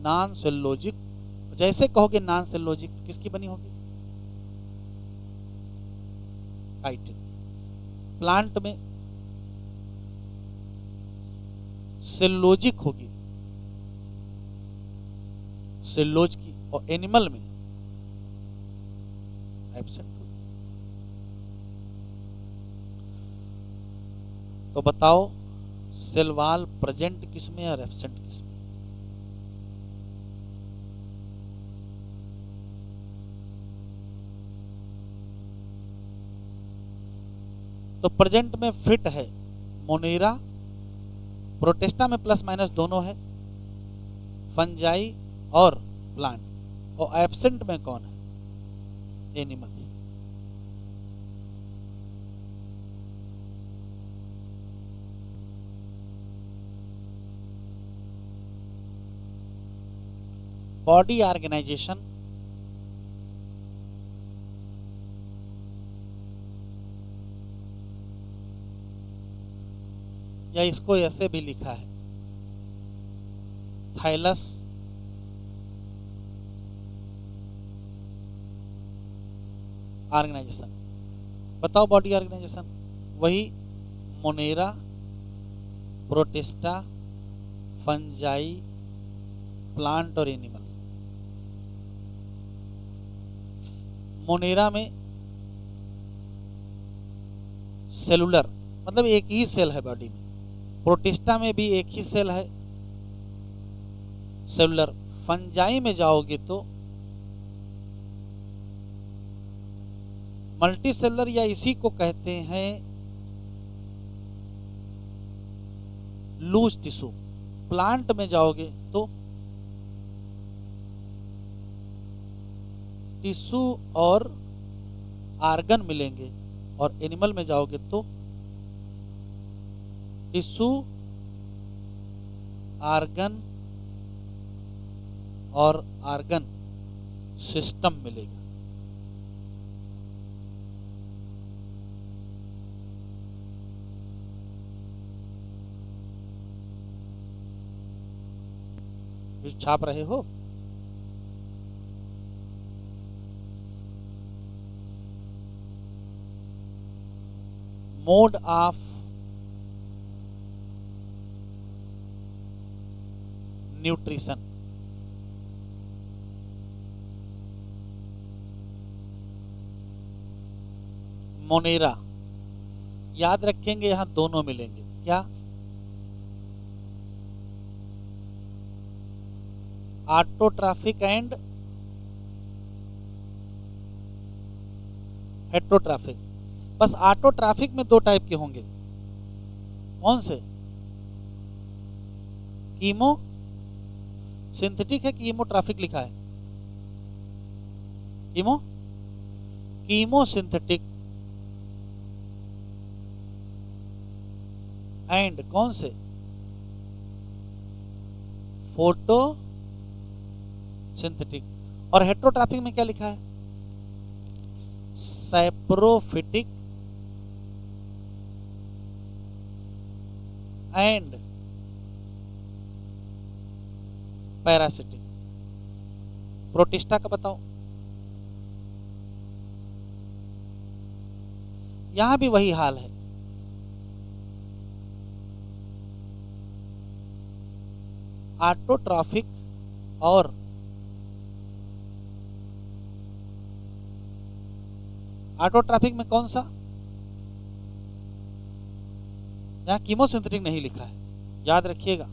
Speaker 1: Non cellulosic. जैसे कहोगे नॉन सेलुलोजिक तो किसकी बनी होगी? काइटिन। प्लांट में सेलुलोजिक होगी, सेलुलोज की, और एनिमल में एब्सेंट होगी। तो बताओ सेल वॉल प्रेजेंट किसमें और एब्सेंट किसमें? तो प्रेजेंट में फिट है मोनेरा, प्रोटिस्टा में प्लस माइनस दोनों है, फंजाई और प्लांट, और एब्सेंट में कौन है? एनिमल। बॉडी ऑर्गेनाइजेशन या इसको ऐसे भी लिखा है थाइलस ऑर्गेनाइजेशन। बताओ बॉडी ऑर्गेनाइजेशन। वही मोनेरा, प्रोटिस्टा, फंजाई, प्लांट और एनिमल। मोनेरा में सेलुलर मतलब एक ही सेल है बॉडी में, प्रोटिस्टा में भी एक ही सेल है सेलुलर। फंजाई में जाओगे तो मल्टी सेलुलर या इसी को कहते हैं लूज टिश्यू। प्लांट में जाओगे तो टिश्यू और आर्गन मिलेंगे, और एनिमल में जाओगे तो टिश्यू, आर्गन और आर्गन सिस्टम मिलेगा। छाप रहे हो? Mode of nutrition, Monera. याद रखेंगे यहां दोनों मिलेंगे। क्या? Autotrophic and हेट्रोट्राफिक। बस ऑटोट्राफिक में दो टाइप के होंगे। कौन से? कीमो सिंथेटिक है, कीमो ट्राफिक लिखा है। कीमो कीमो सिंथेटिक एंड कौन से? Photo synthetic. और हेट्रोट्राफिक में क्या लिखा है? Saprophytic and parasitic. प्रोटिस्टा का बताओ। यहां भी वही हाल है। ऑटोट्राफिक और ऑटोट्राफिक में कौन सा? यहां कीमोसिंथेटिक नहीं लिखा है, याद रखिएगा।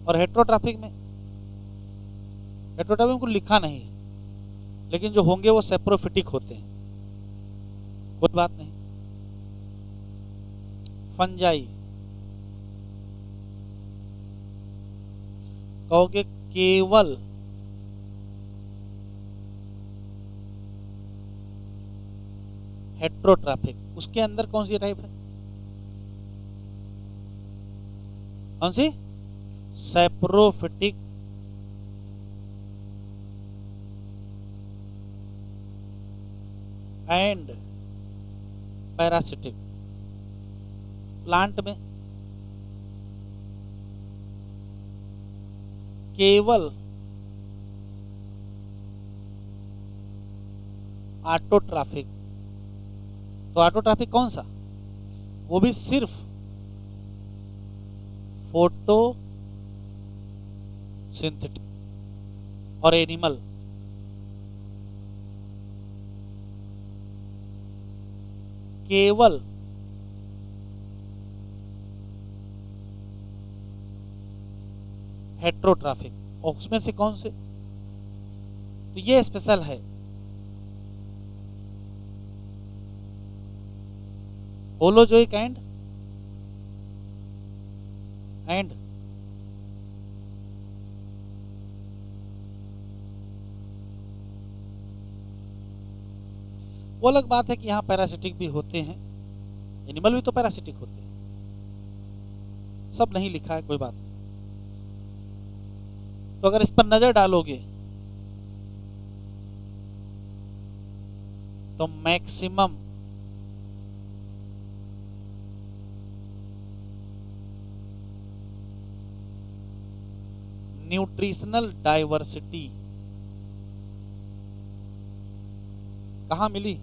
Speaker 1: और हेट्रोट्राफिक में को लिखा नहीं है, लेकिन जो होंगे वो सेप्रोफिटिक होते हैं। कोई बात नहीं। फंजाई कहोगे केवल हेट्रोट्राफिक, उसके अंदर कौन सी टाइप है? कौन सी? Saprophytic and parasitic. प्लांट में केवल ऑटोट्राफिक। तो ऑटोट्राफिक कौन सा? वो भी सिर्फ फोटो सिंथेटिक और एनिमल। केवल हेट्रोट्राफिक। और उसमें से कौन से? तो ये स्पेशल है। होलोजोइक एंड वो अलग बात है कि यहां पैरासिटिक भी होते हैं, एनिमल भी तो पैरासिटिक होते हैं। सब नहीं लिखा है, कोई बात नहीं। तो अगर इस पर नजर डालोगे तो मैक्सिमम न्यूट्रिशनल डाइवर्सिटी कहां मिली?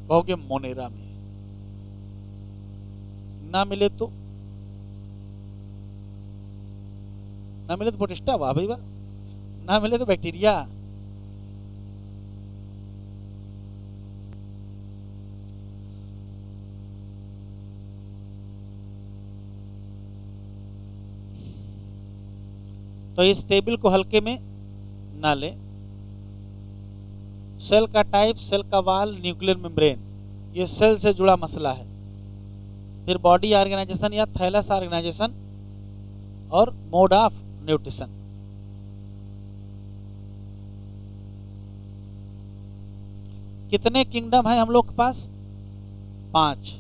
Speaker 1: कहोगे मोनेरा में। ना मिले तो प्रोटिस्टा, वाह भाई वाह। ना मिले तो बैक्टीरिया। तो इस टेबल को हल्के में ना लें। सेल का टाइप, सेल का वाल, न्यूक्लियर मेम्ब्रेन, ये सेल से जुड़ा मसला है। फिर बॉडी ऑर्गेनाइजेशन या थैलस ऑर्गेनाइजेशन और मोड ऑफ न्यूट्रिशन। कितने किंगडम है हम लोग के पास? 5।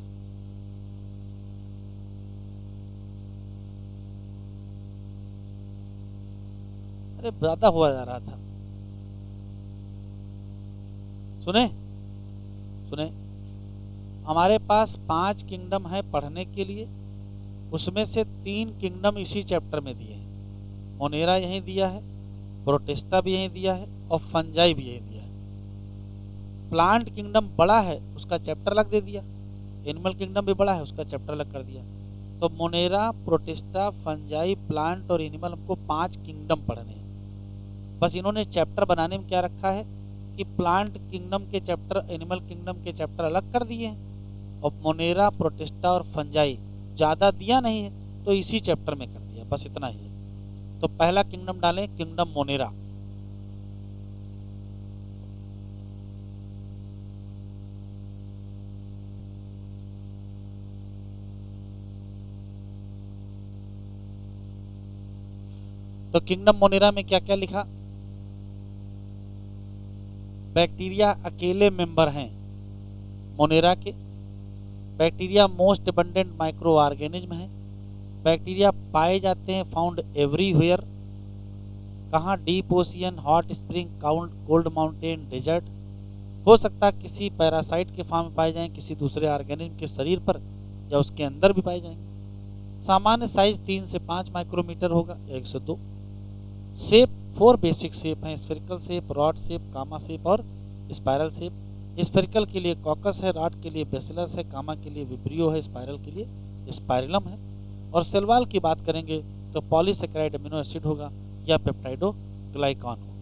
Speaker 1: अरे ज्यादा हुआ जा रहा था। सुने सुने, हमारे पास 5 किंगडम है पढ़ने के लिए, उसमें से 3 किंगडम इसी चैप्टर में दिए हैं। मोनेरा यहीं दिया है, प्रोटिस्टा भी यहीं दिया है और फंजाई भी यहीं दिया है। प्लांट किंगडम बड़ा है, उसका चैप्टर अलग दे दिया। एनिमल किंगडम भी बड़ा है, उसका चैप्टर अलग कर दिया। तो मोनेरा, प्रोटिस्टा, फंजाई, प्लांट और एनिमल, हमको 5 किंगडम पढ़ने हैं। बस इन्होंने चैप्टर बनाने में क्या रखा है कि प्लांट किंगडम के चैप्टर, एनिमल किंगडम के चैप्टर अलग कर दिए हैं, और मोनेरा, प्रोटिस्टा और फंजाई ज़्यादा दिया नहीं है तो इसी चैप्टर में कर दिया, बस इतना ही है। तो पहला किंगडम डालें, किंगडम मोनेरा। तो किंगडम मोनेरा में क्या क्या लिखा? बैक्टीरिया अकेले मेंबर हैं मोनेरा के। Bacteria most abundant micro organism है। बैक्टीरिया पाए जाते हैं फाउंड एवरीवेयर। कहाँ? Deep ocean, hot spring, cold mountain, desert. हो सकता है किसी पैरासाइट के फॉर्म में पाए जाएं, किसी दूसरे ऑर्गेनिज्म के शरीर पर या उसके अंदर भी पाए जाएंगे। सामान्य साइज 3 से 5 माइक्रोमीटर होगा या 1 से 2। शेप 4 बेसिक शेप हैं, स्फेरिकल शेप, रॉड शेप, कामा शेप और स्पाइरल शेप। स्फेरिकल के लिए कॉकस है, रॉड के लिए बेसिलस है, कामा के लिए विब्रियो है, स्पाइरल के लिए स्पाइरलम है। और सेल वॉल की बात करेंगे तो पॉलीसेकेराइड अमीनो एसिड होगा या पेप्टाइडो ग्लाइकॉन होगा।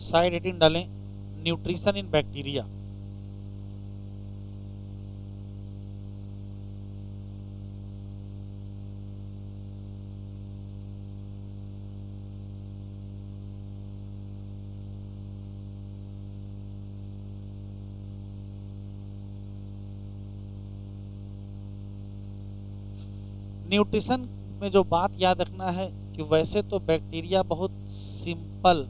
Speaker 1: साइड 18 डालें, न्यूट्रिशन इन बैक्टीरिया। न्यूट्रिशन में जो बात याद रखना है कि वैसे तो बैक्टीरिया बहुत सिंपल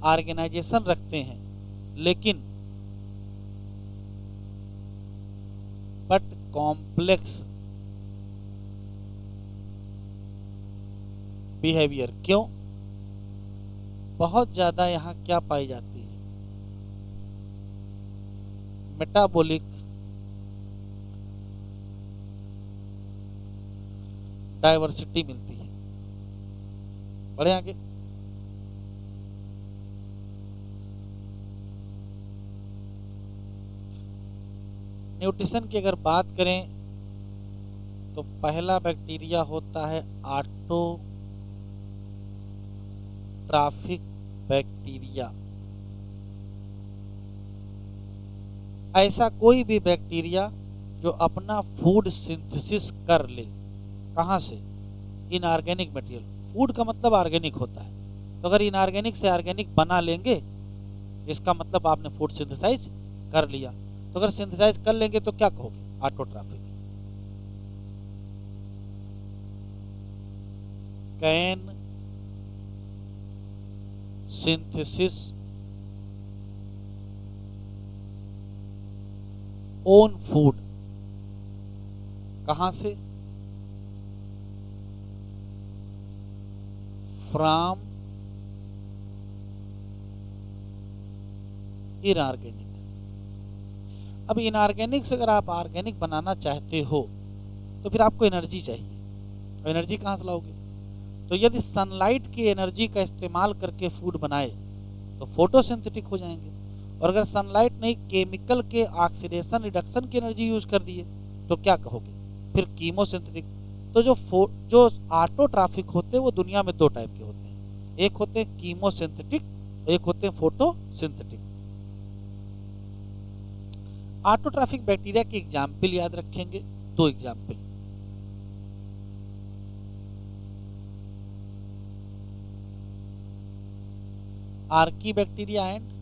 Speaker 1: ऑर्गेनाइजेशन रखते हैं, लेकिन बट कॉम्प्लेक्स बिहेवियर। क्यों? बहुत ज्यादा यहाँ क्या पाई जाती है? मेटाबॉलिक डाइवर्सिटी मिलती है। बढ़े आगे। न्यूट्रिशन की अगर बात करें तो पहला बैक्टीरिया होता है ऑटोट्राफिक बैक्टीरिया। ऐसा कोई भी बैक्टीरिया जो अपना फूड सिंथेसिस कर ले। कहाँ से? Inorganic material. फूड का मतलब ऑर्गेनिक होता है, तो अगर इनऑर्गेनिक से ऑर्गेनिक बना लेंगे इसका मतलब आपने फूड सिंथेसाइज कर लिया। तो अगर सिंथेसाइज कर लेंगे तो क्या कहोगे? Autotrophic. Can synthesis own food. कहां से? From inorganic. अब इनऑर्गेनिक से अगर आप ऑर्गेनिक बनाना चाहते हो तो फिर आपको एनर्जी चाहिए, और एनर्जी कहाँ से लाओगे? तो यदि सनलाइट की एनर्जी का इस्तेमाल करके फूड बनाए तो फोटोसिंथेटिक हो जाएंगे, और अगर सनलाइट नहीं केमिकल के ऑक्सीडेशन रिडक्शन की एनर्जी यूज कर दिए तो क्या कहोगे? फिर कीमोसिंथेटिक। तो जो ऑटोट्राफिक होते हैं वो दुनिया में 2 टाइप के होते हैं, एक होते हैं कीमोसिंथेटिक, एक होते हैं फोटोसिंथेटिक। ऑटोट्राफिक बैक्टीरिया के एग्जाम्पल याद रखेंगे, 2 example. Archie bacteria and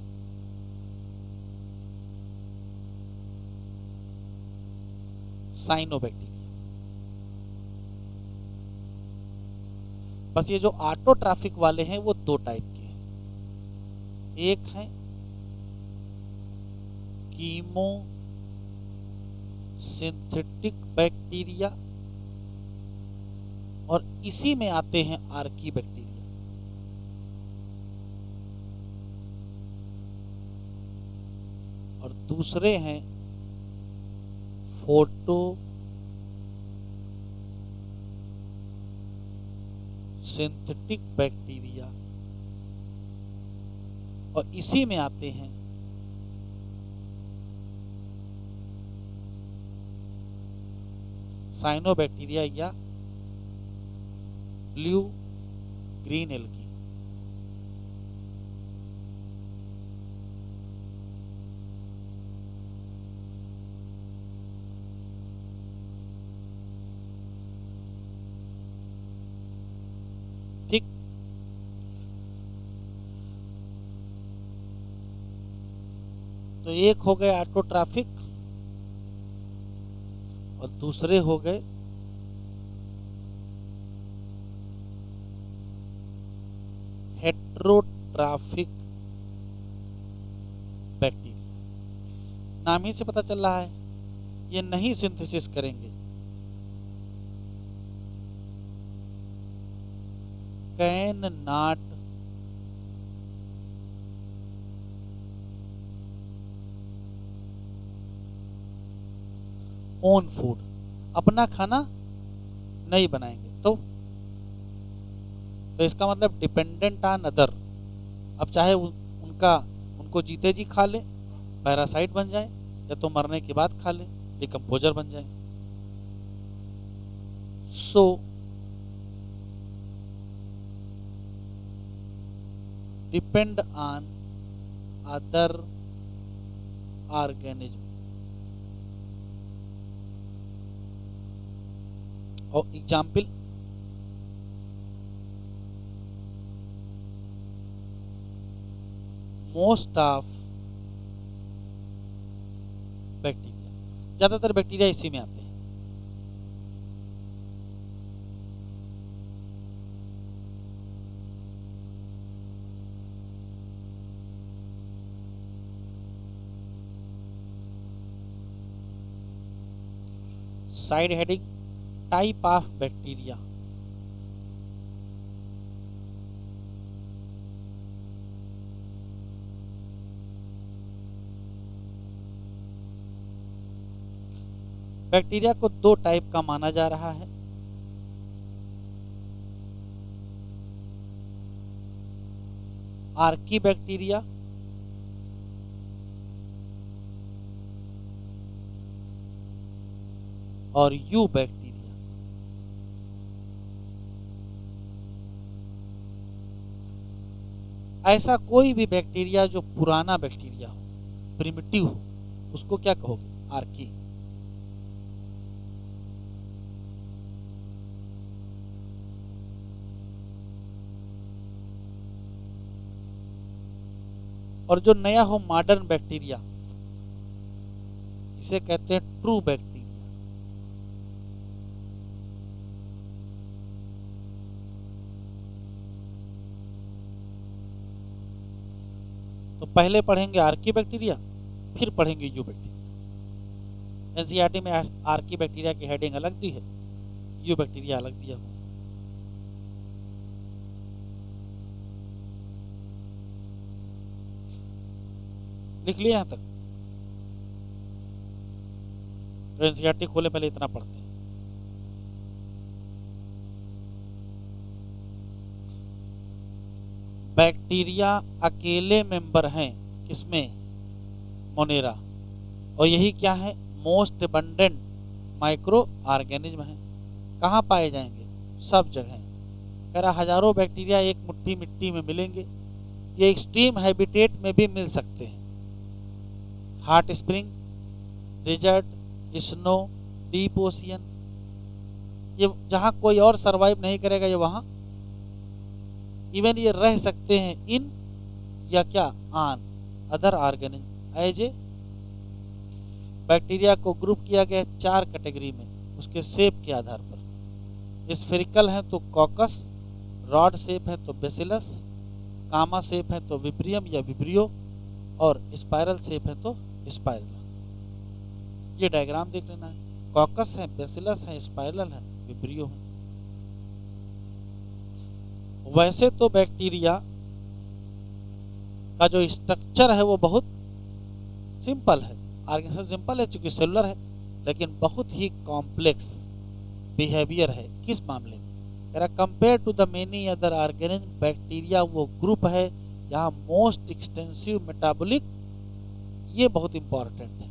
Speaker 1: cyanobacteria. बस ये जो ऑटोट्राफिक वाले हैं वो 2 टाइप के हैं, एक है कीमो सिंथेटिक बैक्टीरिया, और इसी में आते हैं आर्की बैक्टीरिया। और दूसरे हैं फोटो सिंथेटिक बैक्टीरिया, और इसी में आते हैं साइनोबैक्टीरिया या ब्लू ग्रीन एल्गी। ठीक, तो एक हो गए ऑटोट्रॉफिक और दूसरे हो गए हेट्रोट्रॉफिक बैक्टीरिया। नाम ही से पता चल रहा है ये नहीं सिंथेसिस करेंगे, कैन नॉट ओन फूड, अपना खाना नहीं बनाएंगे। तो इसका मतलब डिपेंडेंट ऑन अदर। अब चाहे उनको जीते जी खा ले, पैरासाइट बन जाए, या तो मरने के बाद खा ले, डिकम्पोजर बन जाए। सो डिपेंड ऑन अदर ऑर्गेनिज्म। और एग्जाम्पल, मोस्ट ऑफ बैक्टीरिया, ज्यादातर बैक्टीरिया इसी में आते हैं। Side heading, type of bacteria. Bacteria को दो टाइप का माना जा रहा है। आर्की बैक्टीरिया और यू बैक्टीरिया। ऐसा कोई भी बैक्टीरिया जो पुराना बैक्टीरिया हो, प्रिमिटिव हो, उसको क्या कहोगे? आर्की। और जो नया हो, मॉडर्न बैक्टीरिया, इसे कहते हैं ट्रू बैक्टीरिया। तो पहले पढ़ेंगे आर्की बैक्टीरिया, फिर पढ़ेंगे यू बैक्टीरिया। एनसीईआरटी में आर्की बैक्टीरिया की हेडिंग अलग दी है, यू बैक्टीरिया अलग दिया हुआ। लिख लिया यहां तक? तो एनसीईआरटी खोले, पहले इतना पढ़ते हैं। बैक्टीरिया अकेले मेंबर हैं किसमें? मोनेरा। और यही क्या है? मोस्ट अबंडेंट माइक्रो ऑर्गेनिज्म है। कहाँ पाए जाएंगे? सब जगह। कह रहा हजारों बैक्टीरिया एक मुट्ठी मिट्टी में मिलेंगे। ये एक्सट्रीम हैबिटेट में भी मिल सकते हैं। Hot spring, desert, snow, deep ocean, ये जहाँ कोई और सरवाइव नहीं करेगा, ये वहाँ इवन ये रह सकते हैं इन या क्या on other organism as a. Bacteria को ग्रुप किया गया 4 कैटेगरी में, उसके शेप के आधार पर। स्फेरिकल है तो कॉकस, रॉड शेप है तो बेसिलस, कामा शेप है तो विब्रियम या विब्रियो, और स्पाइरल शेप है तो स्पाइरुला। ये डायग्राम देख लेना है। कॉकस है, बेसिलस है, स्पाइरल है, विब्रियो है। वैसे तो बैक्टीरिया का जो स्ट्रक्चर है वो बहुत सिंपल है, ऑर्गेनाइजेशन सिंपल है चूंकि सेलुलर है, लेकिन बहुत ही कॉम्प्लेक्स बिहेवियर है। किस मामले में? Compare to the many other organism, bacteria वो ग्रुप है जहाँ मोस्ट एक्सटेंसिव मेटाबॉलिक, ये बहुत इंपॉर्टेंट है,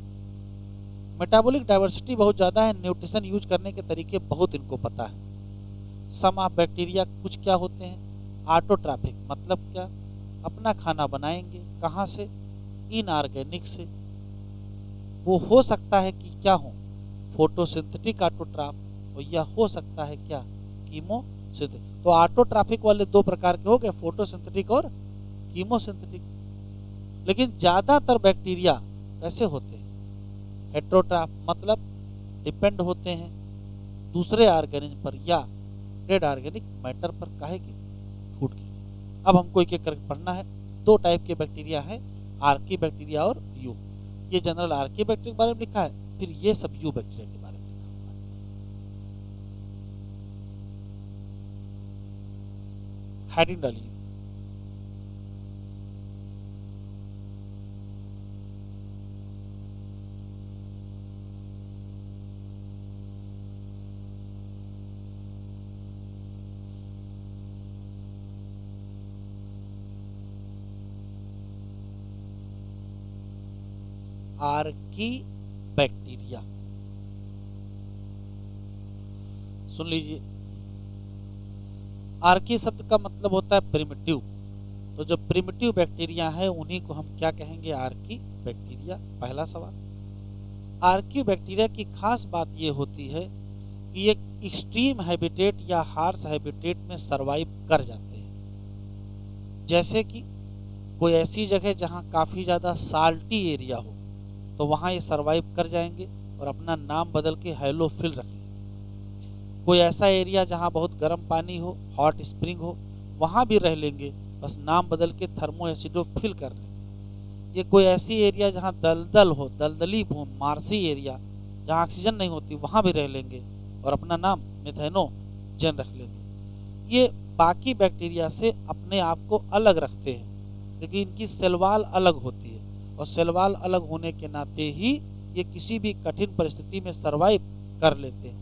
Speaker 1: मेटाबॉलिक डाइवर्सिटी बहुत ज़्यादा है, न्यूट्रिशन यूज करने के तरीके बहुत इनको पता है। सम ऑफ बैक्टीरिया कुछ क्या होते हैं, ऑटोट्रॉफिक, मतलब क्या, अपना खाना बनाएंगे, कहाँ से, इनऑर्गेनिक से। वो हो सकता है कि क्या हो, फोटोसिंथेटिक ऑटोट्रॉफ, और यह हो सकता है क्या, कीमोसिंथेटिक। तो ऑटोट्रॉफिक वाले दो प्रकार के हो गए, फोटोसिंथेटिक और कीमोसिंथेटिक। लेकिन ज़्यादातर बैक्टीरिया कैसे होते हैं, हेट्रोट्रॉफ, मतलब डिपेंड होते हैं दूसरे ऑर्गेनिज्म पर या डेड ऑर्गेनिक मैटर पर, काहे के, फूड के लिए। अब हमको एक एक करके पढ़ना है। दो टाइप के बैक्टीरिया हैं, आर्की बैक्टीरिया और यू। ये जनरल आर्की बैक्टीरिया के बारे में लिखा है, फिर ये सब यू बैक्टीरिया के बारे में लिखा हुआ है। हेडिंग डालिए। आर्की बैक्टीरिया, सुन लीजिए। आर्की शब्द का मतलब होता है प्रिमिटिव, तो जो प्रिमिटिव बैक्टीरिया है उन्हीं को हम क्या कहेंगे, आर्की बैक्टीरिया। पहला सवाल, आर्की बैक्टीरिया की खास बात ये होती है कि एक एक्सट्रीम हैबिटेट या हार्श हैबिटेट में सरवाइव कर जाते हैं। जैसे कि कोई ऐसी जगह जहाँ काफ़ी ज़्यादा साल्टी एरिया हो तो वहाँ ये सरवाइव कर जाएंगे और अपना नाम बदल के हैलोफिल रख लेंगे। कोई ऐसा एरिया जहाँ बहुत गर्म पानी हो, हॉट स्प्रिंग हो, वहाँ भी रह लेंगे, बस नाम बदल के थर्मो एसिडोफिल कर लेंगे। ये कोई ऐसी एरिया जहाँ दलदल हो, दलदली भूमि, मार्सी एरिया जहाँ ऑक्सीजन नहीं होती, वहाँ भी रह लेंगे और अपना नाम मिथेनोजेन रख लेंगे। ये बाकी बैक्टीरिया से अपने आप को अलग रखते हैं, क्योंकि इनकी सेल वॉल अलग होती है और सेल वॉल अलग होने के नाते ही ये किसी भी कठिन परिस्थिति में सरवाइव कर लेते हैं।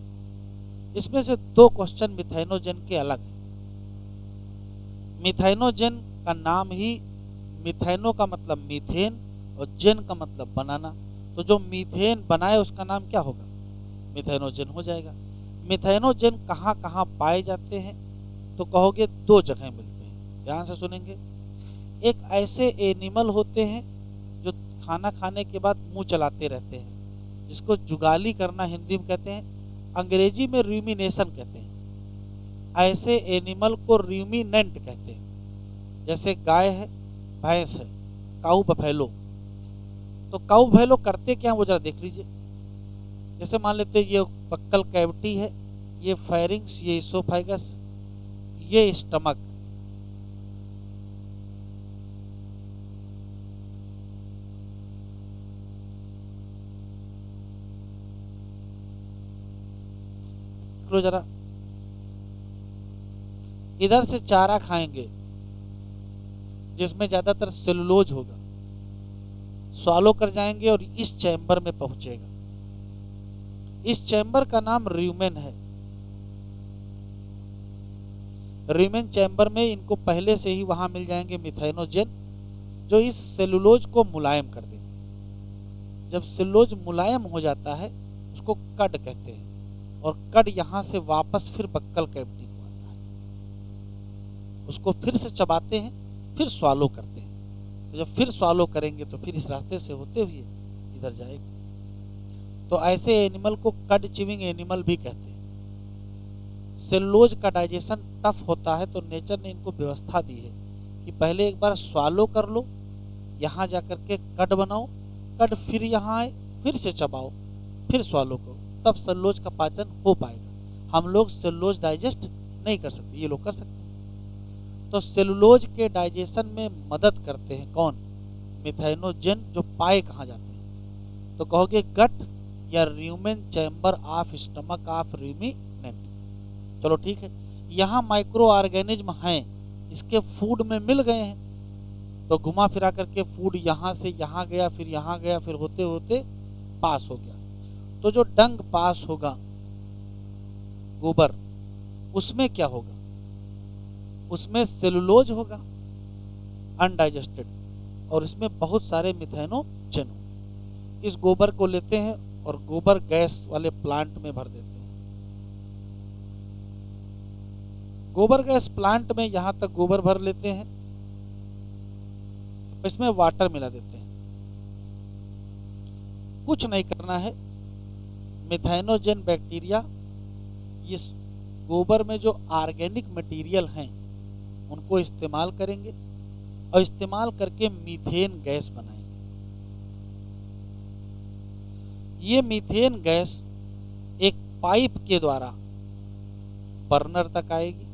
Speaker 1: इसमें से दो क्वेश्चन मिथेनोजेन के अलग हैं। मिथेनोजेन का नाम ही, मिथेनो का मतलब मीथेन और जेन का मतलब बनाना, तो जो मीथेन बनाए उसका नाम क्या होगा, मिथेनोजेन हो जाएगा। मिथेनोजेन कहाँ कहाँ पाए जाते हैं, तो कहोगे दो जगह मिलते हैं, ध्यान से सुनेंगे। एक ऐसे एनिमल होते हैं जो खाना खाने के बाद मुंह चलाते रहते हैं, जिसको जुगाली करना हिंदी में कहते हैं, अंग्रेजी में रूमिनेशन कहते हैं। ऐसे एनिमल को रूमिनेंट कहते हैं। जैसे गाय है, भैंस है, काऊ बफेलो। तो काऊ बफेलो करते क्या, वो जरा देख लीजिए। जैसे मान लेते हैं ये बक्कल कैविटी है, ये फेरिंग्स, ये इसोफेगस, ये स्टमक। जरा इधर से चारा खाएंगे जिसमें ज्यादातर सेलुलोज होगा, स्वालो कर जाएंगे और इस चैम्बर में पहुंचेगा। इस चैम्बर का नाम र्यूमेन है। र्यूमेन चैम्बर में इनको पहले से ही वहां मिल जाएंगे मिथेनोजेन, जो इस सेलुलोज को मुलायम कर देंगे। जब सेलुलोज मुलायम हो जाता है उसको कड कहते हैं, और कड यहां से वापस फिर बक्कल कैविटी को आता है, उसको फिर से चबाते हैं, फिर स्वालो करते हैं। तो जब फिर स्वालो करेंगे तो फिर इस रास्ते से होते हुए इधर जाएगा। तो ऐसे एनिमल को कड चिविंग एनिमल भी कहते हैं। सेलुलोज का डाइजेशन टफ होता है, तो नेचर ने इनको व्यवस्था दी है कि पहले एक बार स्वालो कर लो, यहाँ जाकर के कड बनाओ, कड फिर यहाँ आए, फिर से चबाओ, फिर स्वालो करो, तब सेलुलोज का पाचन हो पाएगा। हम लोग सेलुलोज डाइजेस्ट नहीं कर सकते, ये लोग कर सकते हैं। तो सेलुलोज के डाइजेशन में मदद करते हैं कौन, मिथेनोजेन, जो पाए कहाँ जाते हैं, तो कहोगे गट या rumen chamber of stomach of ruminant. चलो ठीक है, यहाँ माइक्रो ऑर्गेनिज्म हैं, इसके फूड में मिल गए हैं, तो घुमा फिरा करके फूड यहाँ से यहाँ गया, फिर यहाँ गया, फिर होते होते पास हो गया। तो जो डंग पास होगा, गोबर, उसमें क्या होगा? उसमें सेलुलोज होगा अनडाइजेस्टेड, और इसमें बहुत सारे मिथेनोजेन होंगे। इस गोबर को लेते हैं और गोबर गैस वाले प्लांट में भर देते हैं। गोबर गैस प्लांट में यहां तक गोबर भर लेते हैं, इसमें वाटर मिला देते हैं। कुछ नहीं करना है, मिथेनोजेन बैक्टीरिया इस गोबर में जो ऑर्गेनिक मटेरियल हैं उनको इस्तेमाल करेंगे और इस्तेमाल करके मीथेन गैस बनाएंगे। ये मीथेन गैस एक पाइप के द्वारा बर्नर तक आएगी।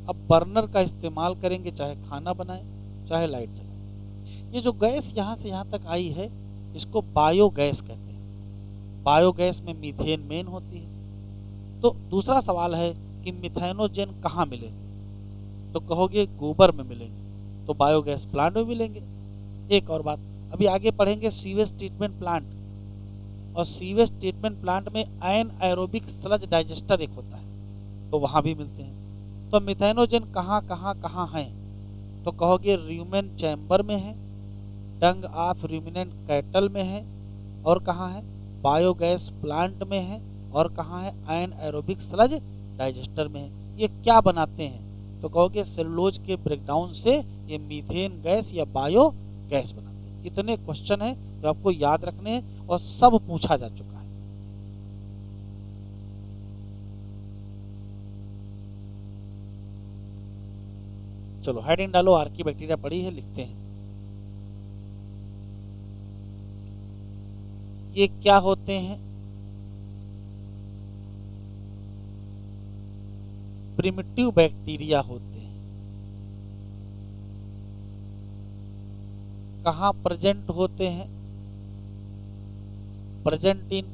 Speaker 1: अब बर्नर का इस्तेमाल करेंगे, चाहे खाना बनाएं चाहे लाइट जलाएं। ये जो गैस यहाँ से यहाँ तक आई है, इसको बायोगैस कहते हैं। बायोगैस में मीथेन मेन होती है। तो दूसरा सवाल है कि मिथेनोजेन कहाँ मिलेंगे? तो कहोगे गोबर में मिलेंगे, तो बायोगैस प्लांट में मिलेंगे। एक और बात, अभी आगे पढ़ेंगे सीवेज ट्रीटमेंट प्लांट, और सीवेज ट्रीटमेंट प्लांट में एनएरोबिक स्लज डाइजेस्टर एक होता है, तो वहां भी मिलते हैं। तो मिथेनोजेन कहाँ कहाँ कहाँ हैं? तो कहोगे र्यूमेन चैम्बर में है, डंग ऑफ रूमिनेंट कैटल में है, और कहाँ है? बायोगैस प्लांट में है, और कहाँ है? एनएरोबिक स्लज डाइजेस्टर में है। ये क्या बनाते हैं? तो कहोगे सेलुलोज के ब्रेकडाउन से ये मीथेन गैस या बायो गैस बनाते हैं। इतने क्वेश्चन हैं जो आपको याद रखने हैं और सब पूछा जा चुका है। चलो हेडिंग डालो, आर्की बैक्टीरिया पड़ी है, लिखते हैं। ये क्या होते हैं? प्रिमिटिव बैक्टीरिया होते हैं। कहाँ प्रेजेंट होते हैं? Present in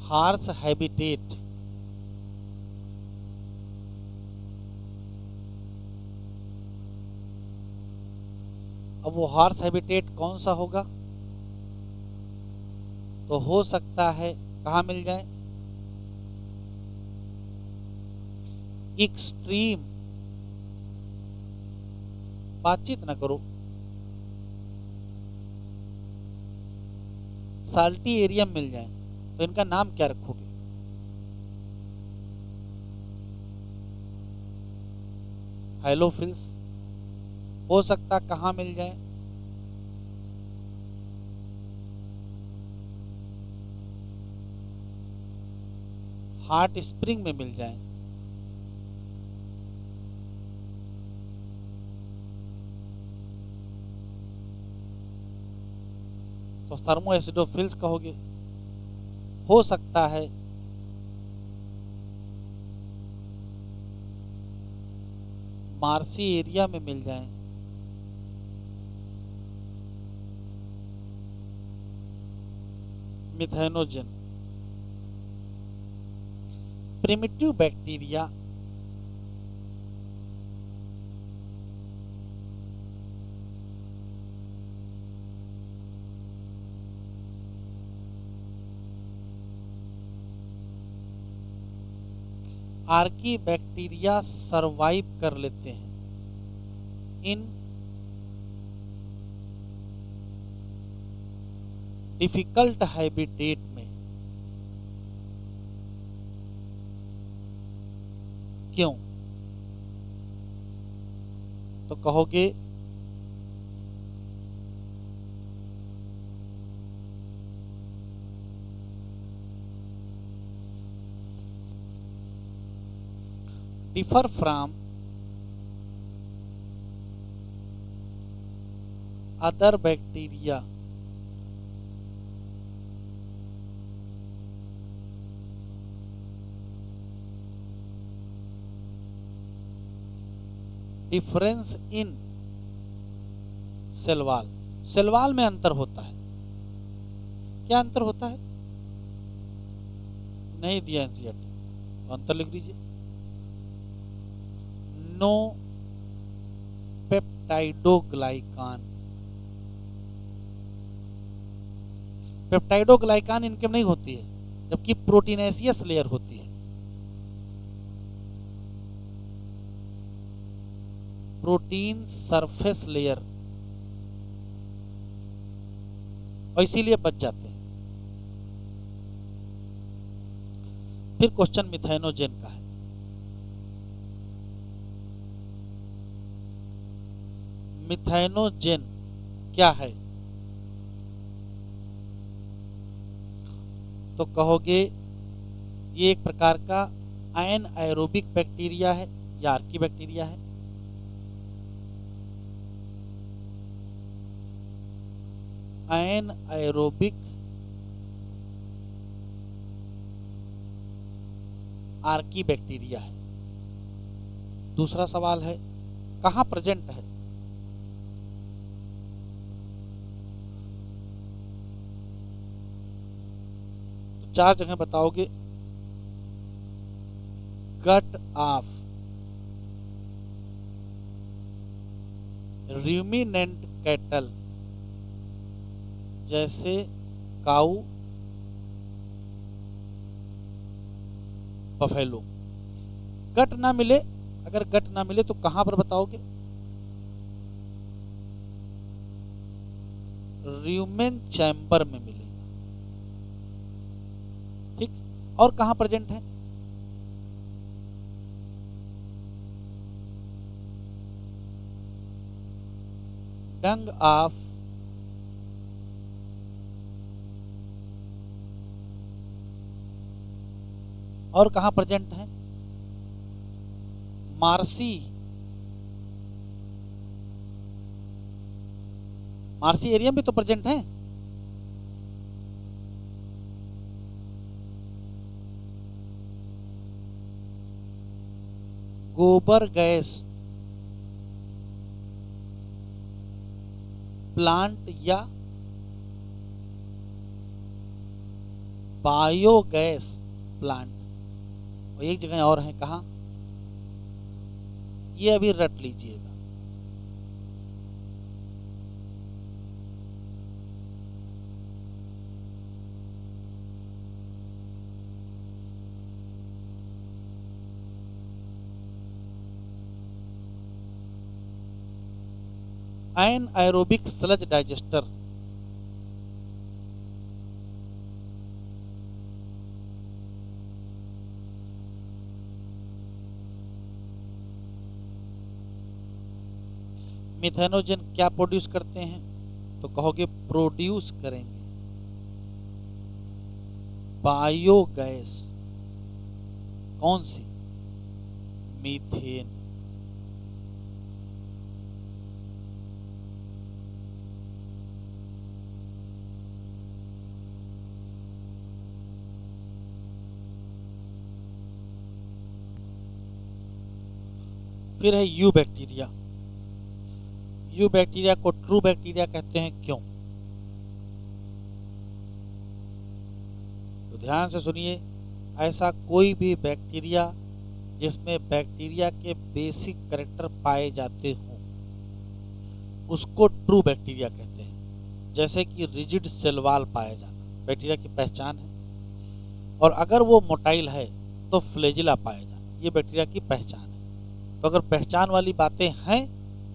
Speaker 1: harsh habitat. अब वो हार्श हैबिटेट कौन सा होगा? तो हो सकता है कहाँ मिल जाए? एक्सट्रीम, बातचीत ना करो, साल्टी एरिया मिल जाए। तो इनका नाम क्या रखोगे? हाइलोफिल्स। हो सकता कहाँ मिल जाए? हार्ट स्प्रिंग में मिल जाए। तो थर्मो एसिडोफिल्स कहोगे। हो सकता है मार्सी एरिया में मिल जाए। Methanogen. Primitive bacteria archaebacteria survive कर लेते हैं इन डिफिकल्ट हैबिटेट में। क्यों? तो कहोगे differ from other bacteria difference in cell wall. Cell wall में अंतर होता है। क्या अंतर होता है? नहीं दिया एनसीईआरटी, तो अंतर लिख लीजिए। नो पेप्टाइडोग्लाइकान। पेप्टाइडोग्लाइकान इनके में नहीं होती है, जबकि प्रोटीनेशियस लेयर होती है। प्रोटीन सरफेस लेयर, और इसीलिए बच जाते हैं। फिर क्वेश्चन मिथेनोजेन का है। मिथेनोजेन क्या है? तो कहोगे ये एक प्रकार का एनाएरोबिक बैक्टीरिया है या आर्की बैक्टीरिया है। एनाएरोबिक आर्की बैक्टीरिया है। दूसरा सवाल है कहाँ प्रेजेंट है? तो 4 जगह बताओगे। गट ऑफ रूमिनेंट कैटल, जैसे काऊ, बफेलो। गट ना मिले, अगर गट ना मिले तो कहां पर बताओगे? र्यूमेन चैम्बर में मिलेगा। ठीक, और कहां प्रेजेंट है? डंग ऑफ और कहां प्रेजेंट है? मार्सी। मार्सी एरिया में तो प्रेजेंट है। गोबर गैस प्लांट या बायोगैस प्लांट। और एक जगह और है, कहा? ये अभी रट लीजिएगा। एनाएरोबिक स्लज डाइजेस्टर। मिथेनोजेन क्या प्रोड्यूस करते हैं? तो कहोगे प्रोड्यूस करेंगे बायोगैस। कौन सी? मीथेन। फिर है यू बैक्टीरिया। यू बैक्टीरिया को ट्रू बैक्टीरिया कहते हैं, क्यों? तो ध्यान से सुनिए, ऐसा कोई भी बैक्टीरिया जिसमें बैक्टीरिया के बेसिक कैरेक्टर पाए जाते हों उसको ट्रू बैक्टीरिया कहते हैं। जैसे कि रिजिड सेल वॉल पाया जाना बैक्टीरिया की पहचान है, और अगर वो मोटाइल है तो फ्लैजिला पाया जाना ये बैक्टीरिया की पहचान है। तो अगर पहचान वाली बातें हैं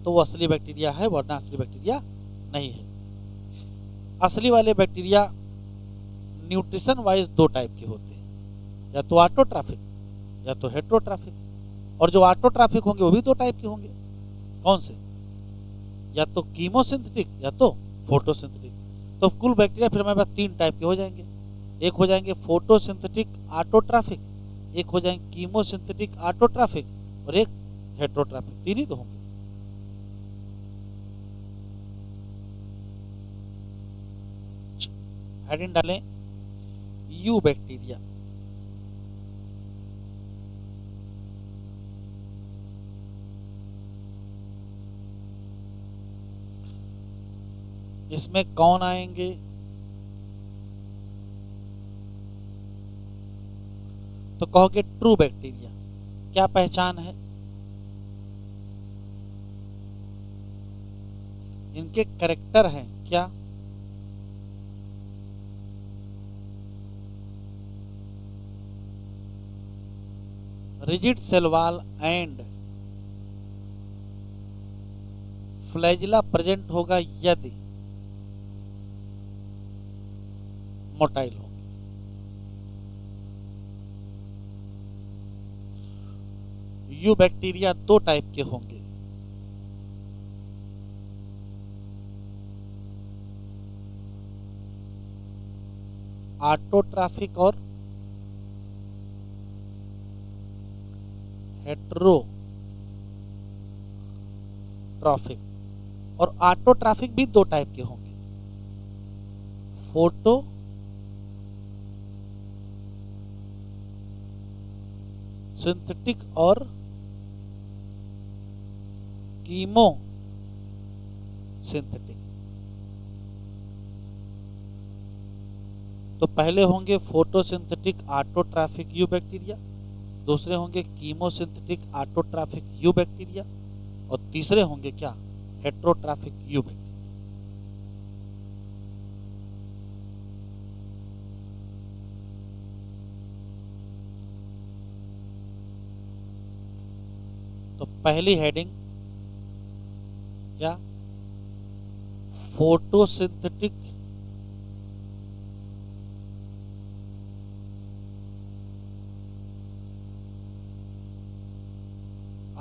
Speaker 1: तो वो असली बैक्टीरिया है, वरना असली बैक्टीरिया नहीं है। असली वाले बैक्टीरिया न्यूट्रिशन वाइज 2 टाइप के होते हैं, या तो ऑटोट्रॉफिक या तो हेट्रोट्रॉफिक। और जो ऑटोट्रॉफिक होंगे वो भी 2 टाइप के होंगे। कौन से? या तो कीमोसिंथेटिक या तो फोटोसिंथेटिक। तो कुल बैक्टीरिया फिर हमारे पास 3 टाइप के हो जाएंगे। एक हो जाएंगे फोटोसिंथेटिक ऑटोट्रॉफिक, एक हो जाएंगे कीमोसिंथेटिक ऑटोट्रॉफिक, और एक हेट्रोट्रॉफिक। 3 ही तो होंगे। हेडिंग डालें यू बैक्टीरिया। इसमें कौन आएंगे? तो कहोगे ट्रू बैक्टीरिया। क्या पहचान है? इनके कैरेक्टर हैं क्या? Rigid cell wall and flagella present होगा यदि मोटाइल होंगे। यू बैक्टीरिया दो टाइप के होंगे, ऑटोट्रॉफिक और हेटेरोट्रॉफिक। और ऑटोट्रॉफिक भी दो टाइप के होंगे, फोटो सिंथेटिक और कीमो सिंथेटिक। तो पहले होंगे फोटोसिंथेटिक ऑटोट्रॉफिक यू बैक्टीरिया, दूसरे होंगे कीमोसिंथेटिक ऑटोट्रॉफिक यू बैक्टीरिया, और तीसरे होंगे क्या? Heterotrophic you bacteria. तो पहली हेडिंग क्या? Photosynthetic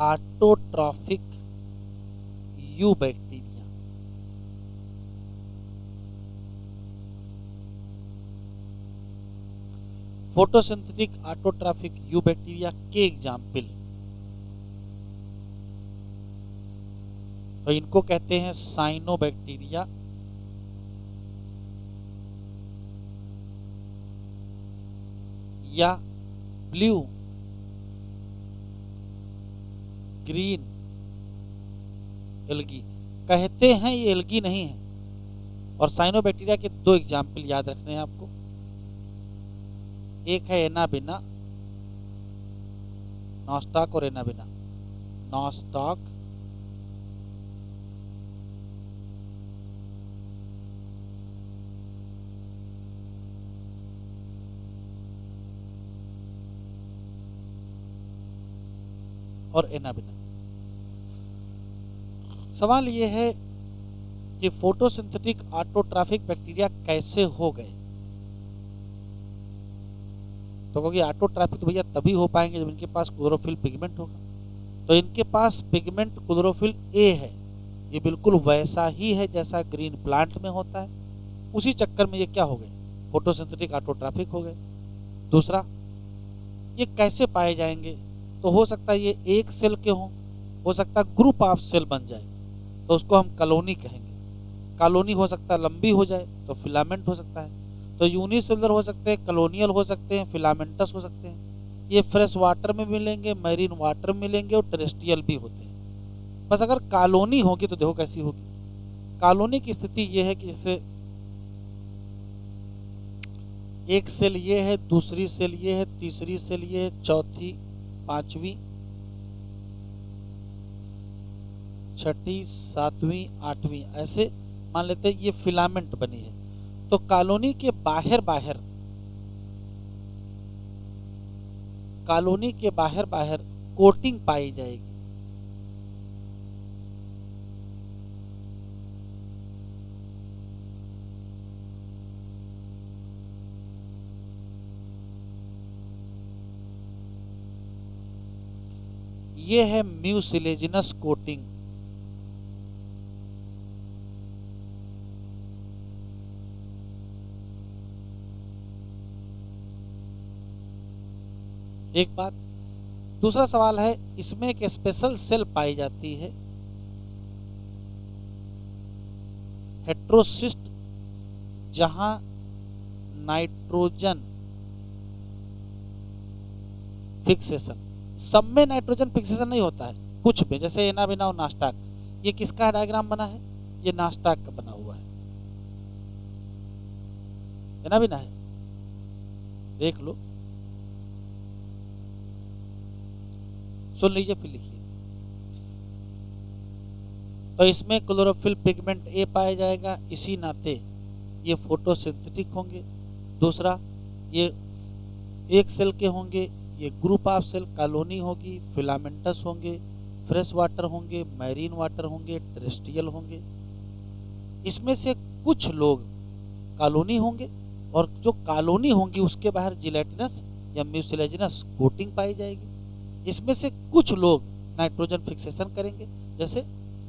Speaker 1: autotrophic you bacteria. Photosynthetic autotrophic you bacteria के एग्जाम्पल, तो इनको कहते हैं साइनोबैक्टीरिया, या ब्लू ग्रीन एल्गी। कहते हैं, ये एल्गी नहीं है। और साइनोबैक्टीरिया के दो एग्जाम्पल याद रखने हैं आपको। एक है एनाबिना, नॉस्टॉक और एनाबिना। नॉस्टॉक और एनाबिना। सवाल यह है कि फोटोसिंथेटिक ऑटोट्रॉफिक बैक्टीरिया कैसे हो गए? तो क्योंकि ऑटोट्रॉफिक तो भैया तभी हो पाएंगे जब इनके पास क्लोरोफिल पिगमेंट होगा। तो इनके पास पिगमेंट क्लोरोफिल ए है, ये बिल्कुल वैसा ही है जैसा ग्रीन प्लांट में होता है। उसी चक्कर में ये क्या हो गए? फोटोसिंथेटिक ऑटोट्रॉफिक हो गए। दूसरा, ये कैसे पाए जाएंगे? तो हो सकता है ये एक सेल के हों, हो सकता है ग्रुप ऑफ सेल बन जाए, तो उसको हम कॉलोनी कहेंगे। कॉलोनी हो सकता है लंबी हो जाए तो फिलामेंट हो सकता है। तो यूनिसेलुलर हो सकते हैं, कॉलोनियल हो सकते हैं, फिलामेंटस हो सकते हैं। ये फ्रेश वाटर में मिलेंगे, मैरीन वाटर में मिलेंगे और टेरेस्ट्रियल भी होते हैं। बस अगर कॉलोनी होगी तो देखो कैसी होगी। कॉलोनी की स्थिति ये है कि जैसे एक सेल ये है, दूसरी सेल ये है, तीसरी सेल ये है, चौथी, पांचवी, छठी, सातवीं, आठवीं, ऐसे मान लेते हैं ये फिलामेंट बनी है। तो कॉलोनी के बाहर बाहर कोटिंग पाई जाएगी। ये है म्यूसिलेजिनस कोटिंग। एक बात। दूसरा सवाल है, इसमें एक स्पेशल सेल पाई जाती है, हेट्रोसिस्ट, जहां नाइट्रोजन फिक्सेशन, सब में नाइट्रोजन फिक्सेशन नहीं होता है, कुछ में, जैसे एनाबिना और नास्टाक। ये किसका डायग्राम बना है? ये नास्टाक का बना हुआ है। है ना भी ना है, देख लो, सुन लीजिए फिर लिखिए। तो इसमें क्लोरोफिल पिगमेंट ए पाया जाएगा, इसी नाते ये फोटोसिंथेटिक होंगे। दूसरा, ये एक सेल के होंगे, ये ग्रुप ऑफ सेल कॉलोनी होगी, फिलामेंटस होंगे, फ्रेश वाटर होंगे, मैरीन वाटर होंगे, टेरेस्ट्रियल होंगे। इसमें से कुछ लोग कॉलोनी होंगे और जो कॉलोनी होंगी उसके बाहर जिलेटिनस या म्यूसिलेजिनस कोटिंग पाई जाएगी। इसमें से कुछ लोग नाइट्रोजन फिक्सेशन करेंगे, जैसे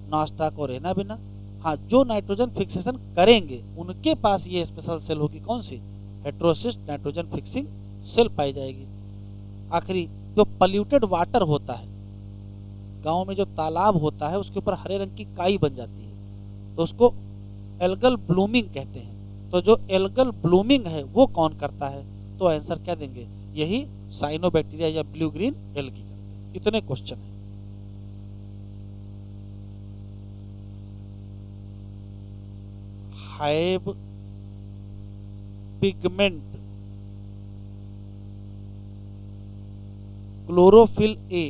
Speaker 1: नॉस्टाक और एनाबिना। हाँ, जो नाइट्रोजन फिक्सेशन करेंगे उनके पास ये स्पेशल सेल होगी, कौन सी, हेट्रोसिस्ट नाइट्रोजन फिक्सिंग सेल पाई जाएगी। आखिरी, जो पल्यूटेड वाटर होता है, गांव में जो तालाब होता है उसके ऊपर हरे रंग की काई बन जाती है, तो उसको एल्गल ब्लूमिंग कहते हैं। तो जो एल्गल ब्लूमिंग है वो कौन करता है, तो आंसर क्या देंगे, यही साइनोबैक्टीरिया या ब्लू ग्रीन एल्गी करते हैं। इतने क्वेश्चन है। Hive pigment chlorophyll A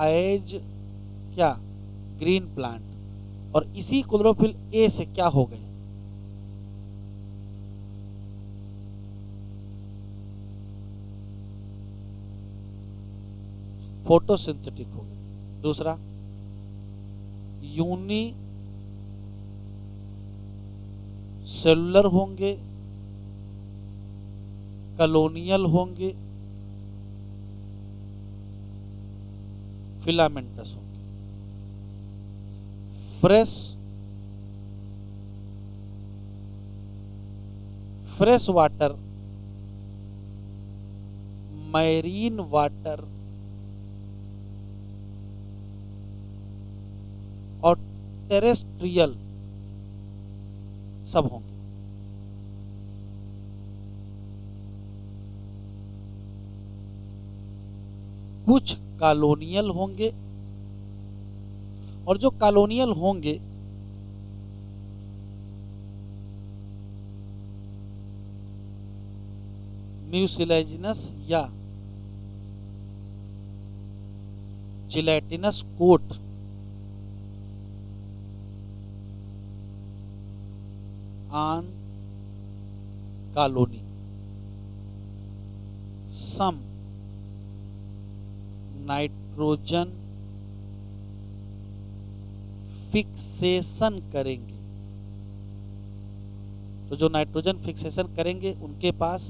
Speaker 1: as क्या, ग्रीन प्लांट, और इसी क्लोरोफिल ए से क्या हो गए, फोटोसिंथेटिक हो गए। दूसरा, यूनी सेलुलर होंगे, कॉलोनियल होंगे, फिलामेंटस होंगे। फ्रेश वाटर, मैरीन वाटर और टेरेस्ट्रियल सब होंगे। कुछ कॉलोनियल होंगे, और जो कॉलोनियल होंगे म्यूसिलेजिनस या gelatinous coat on colony, some nitrogen fixation करेंगे। तो जो नाइट्रोजन फिक्सेशन करेंगे उनके पास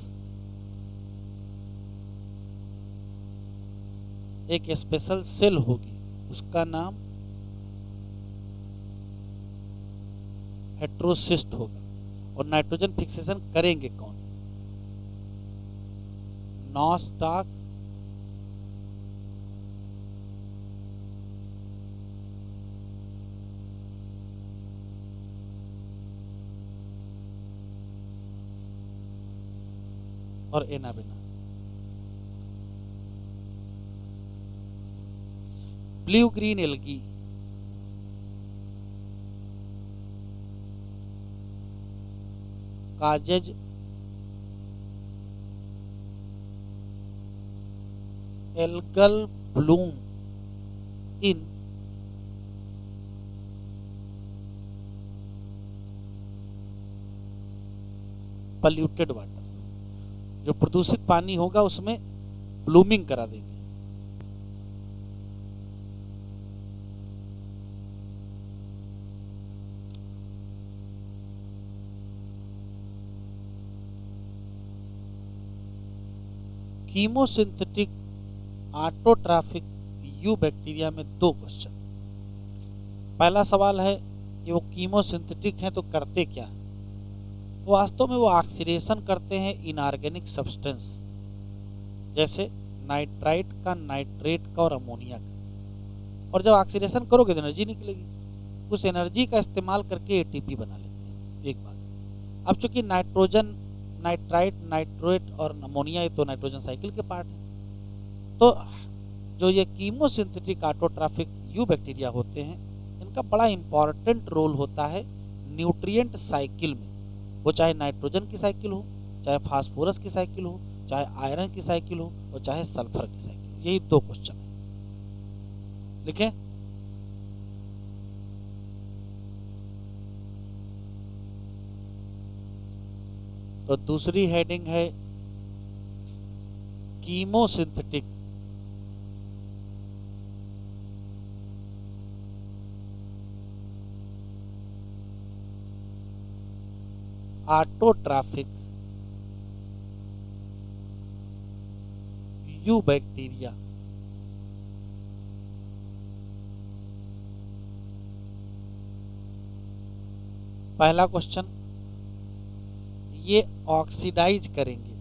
Speaker 1: एक स्पेशल सेल होगी, उसका नाम हेट्रोसिस्ट होगा। और नाइट्रोजन फिक्सेशन करेंगे कौन, नॉस्टाक, और anabaena. Blue green algae causes algal bloom in polluted water, जो प्रदूषित पानी होगा उसमें ब्लूमिंग करा देंगे। कीमोसिंथेटिक ऑटोट्रॉफिक यू बैक्टीरिया में दो क्वेश्चन। पहला सवाल है कि वो कीमोसिंथेटिक हैं तो करते क्या हैं। वास्तव में वो ऑक्सीडेशन करते हैं इनऑर्गेनिक सब्सटेंस, जैसे नाइट्राइट का, नाइट्रेट का और अमोनिया का। और जब ऑक्सीडेशन करोगे तो एनर्जी निकलेगी, उस एनर्जी का इस्तेमाल करके एटीपी बना लेते हैं। एक बात। अब चूंकि नाइट्रोजन, नाइट्राइट, नाइट्रेट और अमोनिया ये तो नाइट्रोजन साइकिल के पार्ट हैं, तो जो ये कीमोसिंथेटिक ऑटोट्रॉफिक यू बैक्टीरिया होते हैं, इनका बड़ा इंपॉर्टेंट रोल होता है न्यूट्रिएंट साइकिल में, वो चाहे नाइट्रोजन की साइकिल हो, चाहे फास्फोरस की साइकिल हो, चाहे आयरन की साइकिल हो, और चाहे सल्फर की साइकिल हो। यही 2 क्वेश्चन है, लिखें। तो दूसरी हेडिंग है कीमोसिंथेटिक ऑटोट्रॉफिक यू बैक्टीरिया। पहला क्वेश्चन, ये ऑक्सीडाइज करेंगे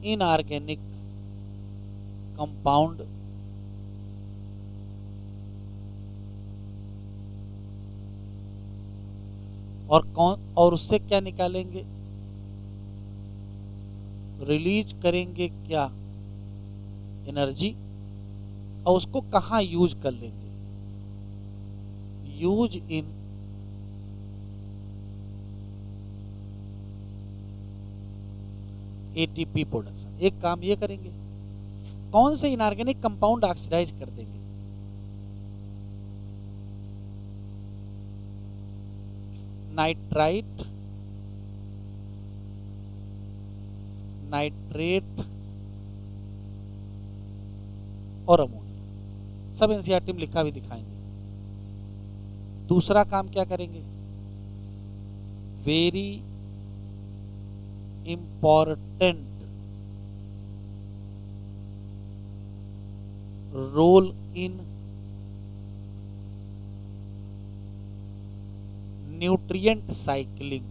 Speaker 1: इनऑर्गेनिक कंपाउंड और उससे क्या निकालेंगे, रिलीज करेंगे क्या एनर्जी, और उसको कहाँ यूज कर लेंगे, यूज इन एटीपी प्रोडक्शन। एक काम ये करेंगे, कौन से इनऑर्गेनिक कंपाउंड ऑक्सीडाइज कर देंगे, नाइट्राइट, नाइट्रेट और अमोनिया। सब एनसीईआरटी में लिखा भी दिखाएंगे। दूसरा काम क्या करेंगे, very important role in nutrient cycling.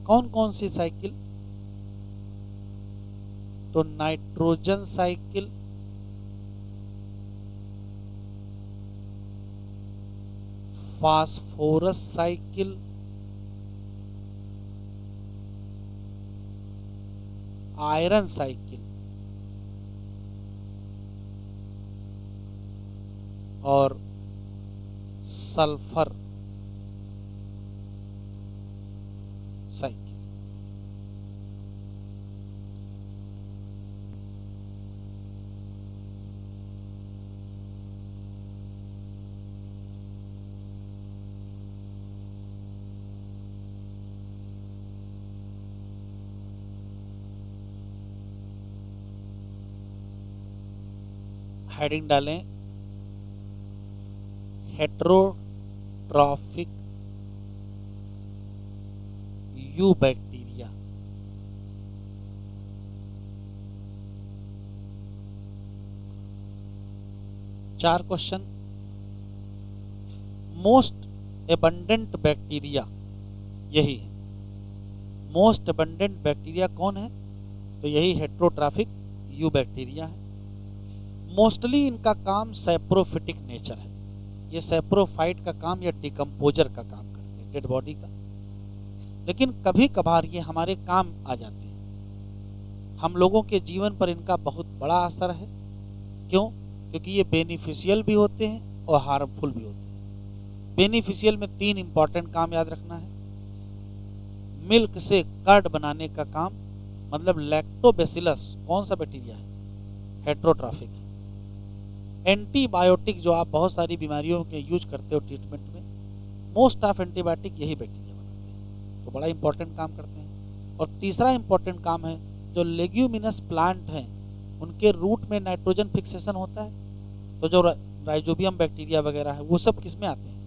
Speaker 1: कौन कौन सी साइकिल, तो nitrogen cycle, phosphorus cycle, iron cycle और सल्फर साइकिल। हेडिंग डालें हेट्रोट्रॉफिक यू बैक्टीरिया। चार क्वेश्चन, मोस्ट एबंडेंट बैक्टीरिया यही है। मोस्ट एबंडेंट बैक्टीरिया कौन है, तो यही हेट्रोट्रॉफिक यू बैक्टीरिया है। मोस्टली इनका काम सैप्रोफिटिक नेचर है, ये सैप्रोफाइट का काम या डिकम्पोजर का काम करते हैं डेड बॉडी का, लेकिन कभी कभार ये हमारे काम आ जाते हैं। हम लोगों के जीवन पर इनका बहुत बड़ा असर है। क्यों? क्योंकि ये बेनिफिशियल भी होते हैं और हार्मफुल भी होते हैं। बेनिफिशियल में 3 इंपॉर्टेंट काम याद रखना है। मिल्क से कर्ड बनाने का काम, मतलब लैक्टोबैसिलस कौन सा बैक्टीरिया है, हेट्रोट्रॉफिक। एंटीबायोटिक जो आप बहुत सारी बीमारियों के यूज करते हो ट्रीटमेंट में, मोस्ट ऑफ एंटीबायोटिक यही बैक्टीरिया बनाते हैं, तो बड़ा इंपॉर्टेंट काम करते हैं। और तीसरा इंपॉर्टेंट काम है, जो लेग्यूमिनस प्लांट हैं उनके रूट में नाइट्रोजन फिक्सेशन होता है, तो जो राइजोबियम बैक्टीरिया वगैरह है वो सब किस में आते हैं,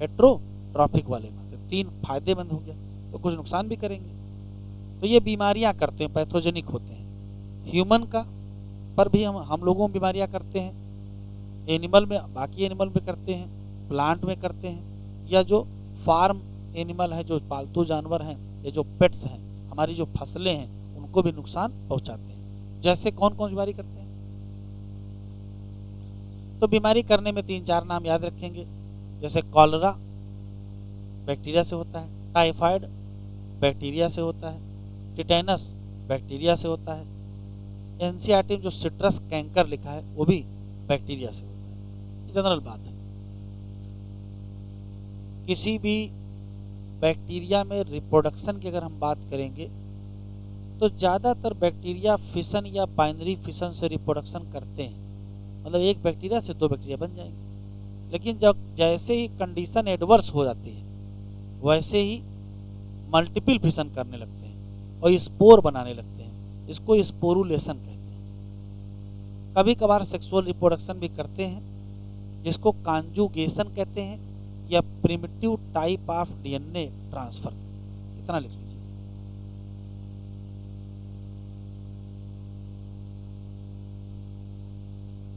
Speaker 1: हेट्रोट्रॉफिक वाले में आते हैं। 3 फायदेमंद हो गया, तो कुछ नुकसान भी करेंगे। तो ये बीमारियां करते हैं, पैथोजेनिक होते हैं। ह्यूमन का पर भी हम लोगों में बीमारियां करते हैं, एनिमल में, बाकी एनिमल में करते हैं, प्लांट में करते हैं, या जो फार्म एनिमल है, जो पालतू जानवर हैं, या जो पेट्स हैं, हमारी जो फसलें हैं, उनको भी नुकसान पहुंचाते हैं। जैसे कौन कौन सी बीमारी करते हैं, तो बीमारी करने में 3-4 नाम याद रखेंगे। जैसे कॉलरा बैक्टीरिया से होता है, टाइफाइड बैक्टीरिया से होता है, टिटेनस बैक्टीरिया से होता है, एनसीईआरटी में जो सिट्रस कैंकर लिखा है वो भी बैक्टीरिया से होता है। ये जनरल बात है। किसी भी बैक्टीरिया में रिप्रोडक्शन की अगर हम बात करेंगे तो ज़्यादातर बैक्टीरिया फिशन या बाइनरी फिशन से रिप्रोडक्शन करते हैं, मतलब एक बैक्टीरिया से दो बैक्टीरिया बन जाएंगे। लेकिन जब जैसे ही कंडीशन एडवर्स हो जाती है वैसे ही मल्टीपल फिशन करने लगते हैं और स्पोर बनाने लगते हैं। इसको स्पोरुलेशन कहते हैं। कभी कभार सेक्सुअल रिप्रोडक्शन भी करते हैं, जिसको कॉन्जुगेशन कहते हैं या primitive type of DNA transfer. इतना लिख लीजिए।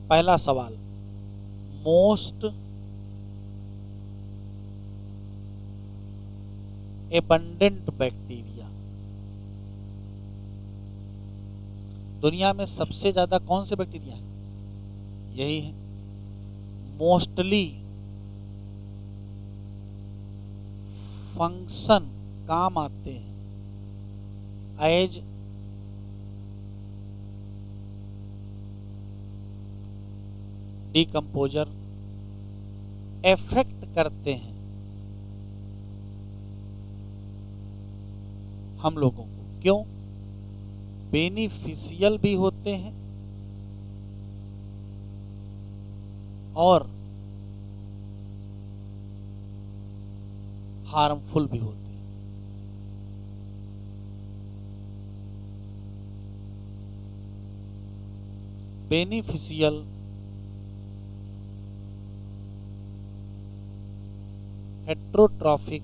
Speaker 1: पहला सवाल, मोस्ट एबंडेंट बैक्टीरिया, दुनिया में सबसे ज्यादा कौन से बैक्टीरिया है? यही है। मोस्टली फंक्शन काम आते हैं एज डिकम्पोजर, इफेक्ट करते हैं हम लोगों को। क्यों? बेनिफिशियल भी होते हैं और हार्मफुल भी होते हैं। बेनिफिशियल हेट्रोट्रॉफिक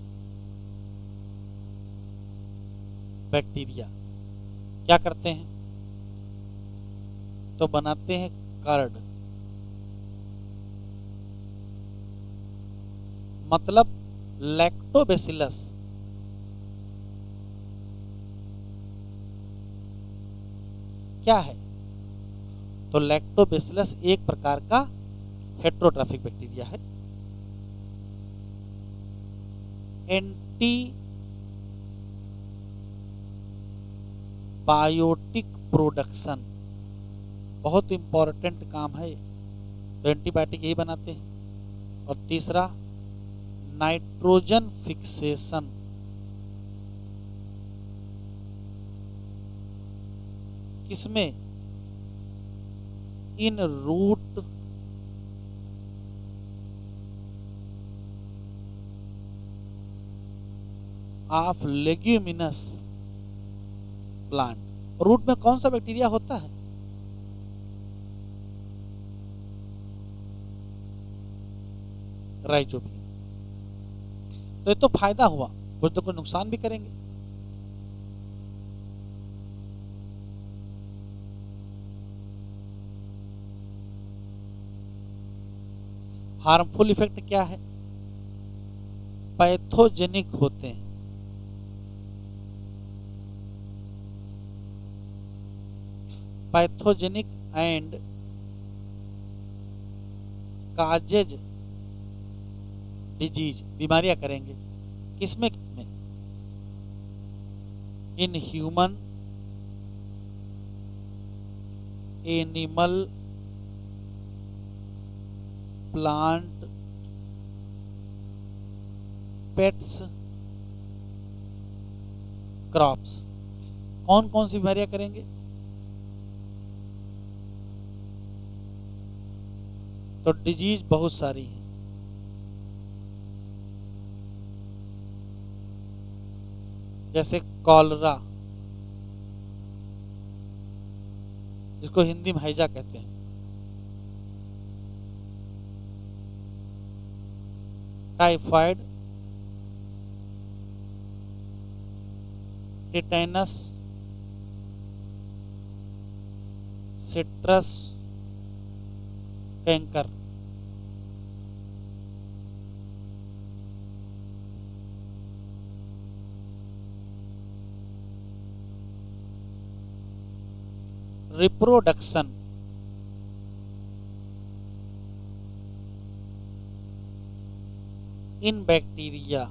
Speaker 1: बैक्टीरिया क्या करते हैं? तो बनाते हैं कर्ड, मतलब लैक्टोबैसिलस क्या है? तो लैक्टोबैसिलस एक प्रकार का हेट्रोट्रॉफिक बैक्टीरिया है। एंटी बायोटिक प्रोडक्शन बहुत इंपॉर्टेंट काम है, तो एंटीबायोटिक यही बनाते हैं। और तीसरा नाइट्रोजन फिक्सेशन, किसमें? In root of leguminous plant. Root में कौन सा बैक्टीरिया होता है? राइजोबियम। तो ये तो फायदा हुआ, कुछ तो कुछ नुकसान भी करेंगे। हार्मफुल इफेक्ट क्या है? पैथोजेनिक होते हैं, पैथोजेनिक एंड काजेज डिजीज, बीमारियां करेंगे। किसमें? In human, animal, plant, pets, crops. कौन कौन सी बीमारियां करेंगे? तो डिजीज बहुत सारी है, जैसे कॉलरा, जिसको हिंदी में हैजा कहते हैं, typhoid, tetanus, citrus canker. Reproduction, इन बैक्टीरिया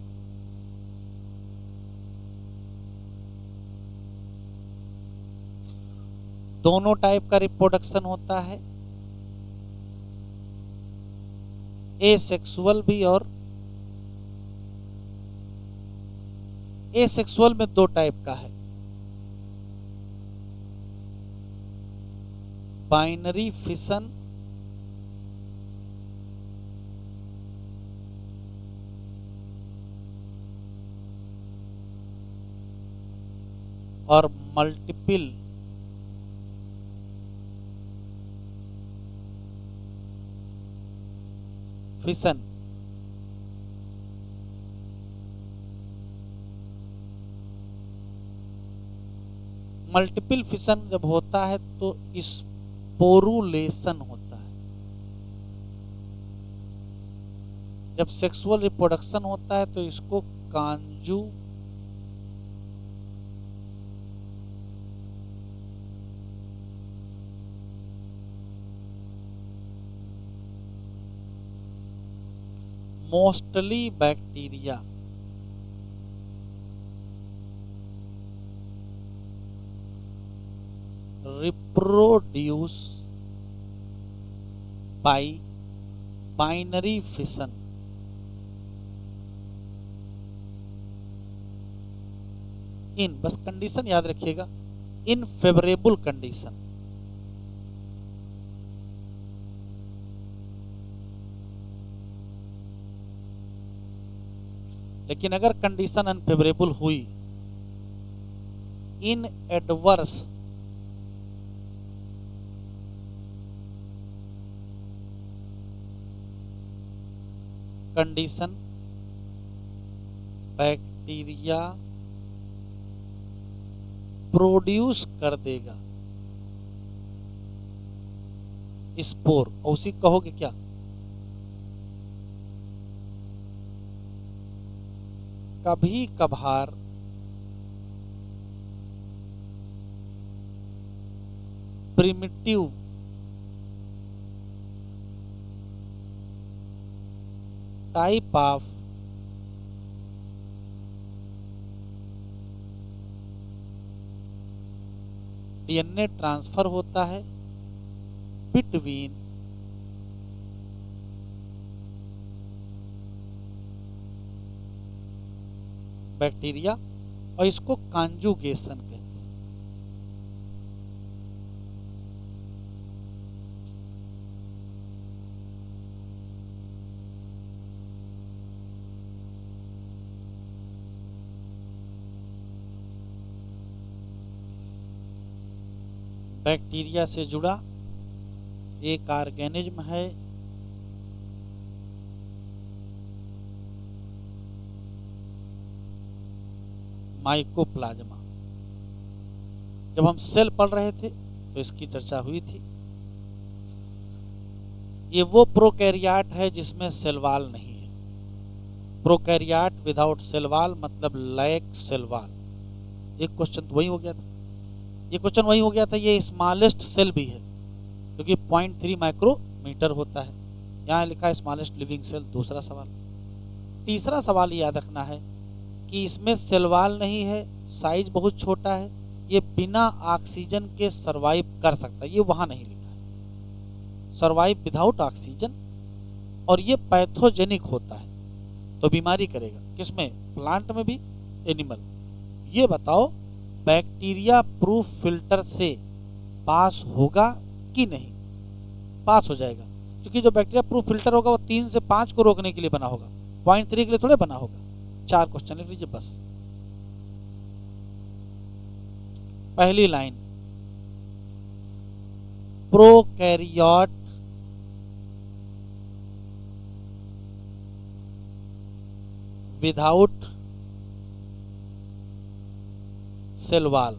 Speaker 1: दोनों टाइप का रिप्रोडक्शन होता है, एसेक्सुअल भी और एसेक्सुअल में दो टाइप का है, बाइनरी फिशन और मल्टीपल फिशन। मल्टीपल फिशन जब होता है तो स्पोरुलेशन होता है, जब सेक्सुअल रिप्रोडक्शन होता है तो इसको कांजू mostly bacteria reproduce by binary fission in, बस कंडीशन याद रखिएगा, इन फेवरेबल कंडीशन। लेकिन अगर कंडीशन अनफेवरेबल हुई, इन एडवर्स कंडीशन बैक्टीरिया प्रोड्यूस कर देगा स्पोर, और उसी कहोगे क्या, कभी कभार primitive type of DNA transfer होता है बिटवीन बैक्टीरिया, और इसको कॉन्जुगेशन कहते हैं। बैक्टीरिया से जुड़ा एक ऑर्गेनिज्म है माइकोप्लाज्मा। जब हम सेल पढ़ रहे थे तो इसकी चर्चा हुई थी। ये वो प्रोकैरियोट है जिसमें सेल वॉल नहीं है। प्रोकैरियोट विदाउट सेल वॉल मतलब लैक सेल वॉल। एक क्वेश्चन तो वही हो गया था, ये क्वेश्चन वही हो गया था। ये स्मॉलेस्ट सेल भी है क्योंकि 0.3 माइक्रोमीटर होता है। यहाँ लिखा है स्मॉलेस्ट लिविंग सेल। दूसरा सवाल। तीसरा सवाल याद रखना है कि इसमें सेल वॉल नहीं है, साइज बहुत छोटा है, ये बिना ऑक्सीजन के सरवाइव कर सकता है। ये वहां नहीं लिखा है, सरवाइव विदाउट ऑक्सीजन। और ये पैथोजेनिक होता है, तो बीमारी करेगा। किसमें? प्लांट में भी, एनिमल। ये बताओ बैक्टीरिया प्रूफ फिल्टर से पास होगा कि नहीं? पास हो जाएगा, क्योंकि जो बैक्टीरिया प्रूफ फिल्टर होगा वो 3 से 5 को रोकने के लिए बना होगा, 0.3 के लिए थोड़े बना होगा। 4 क्वेश्चन लिख लीजिए बस। पहली line, prokaryote without cell wall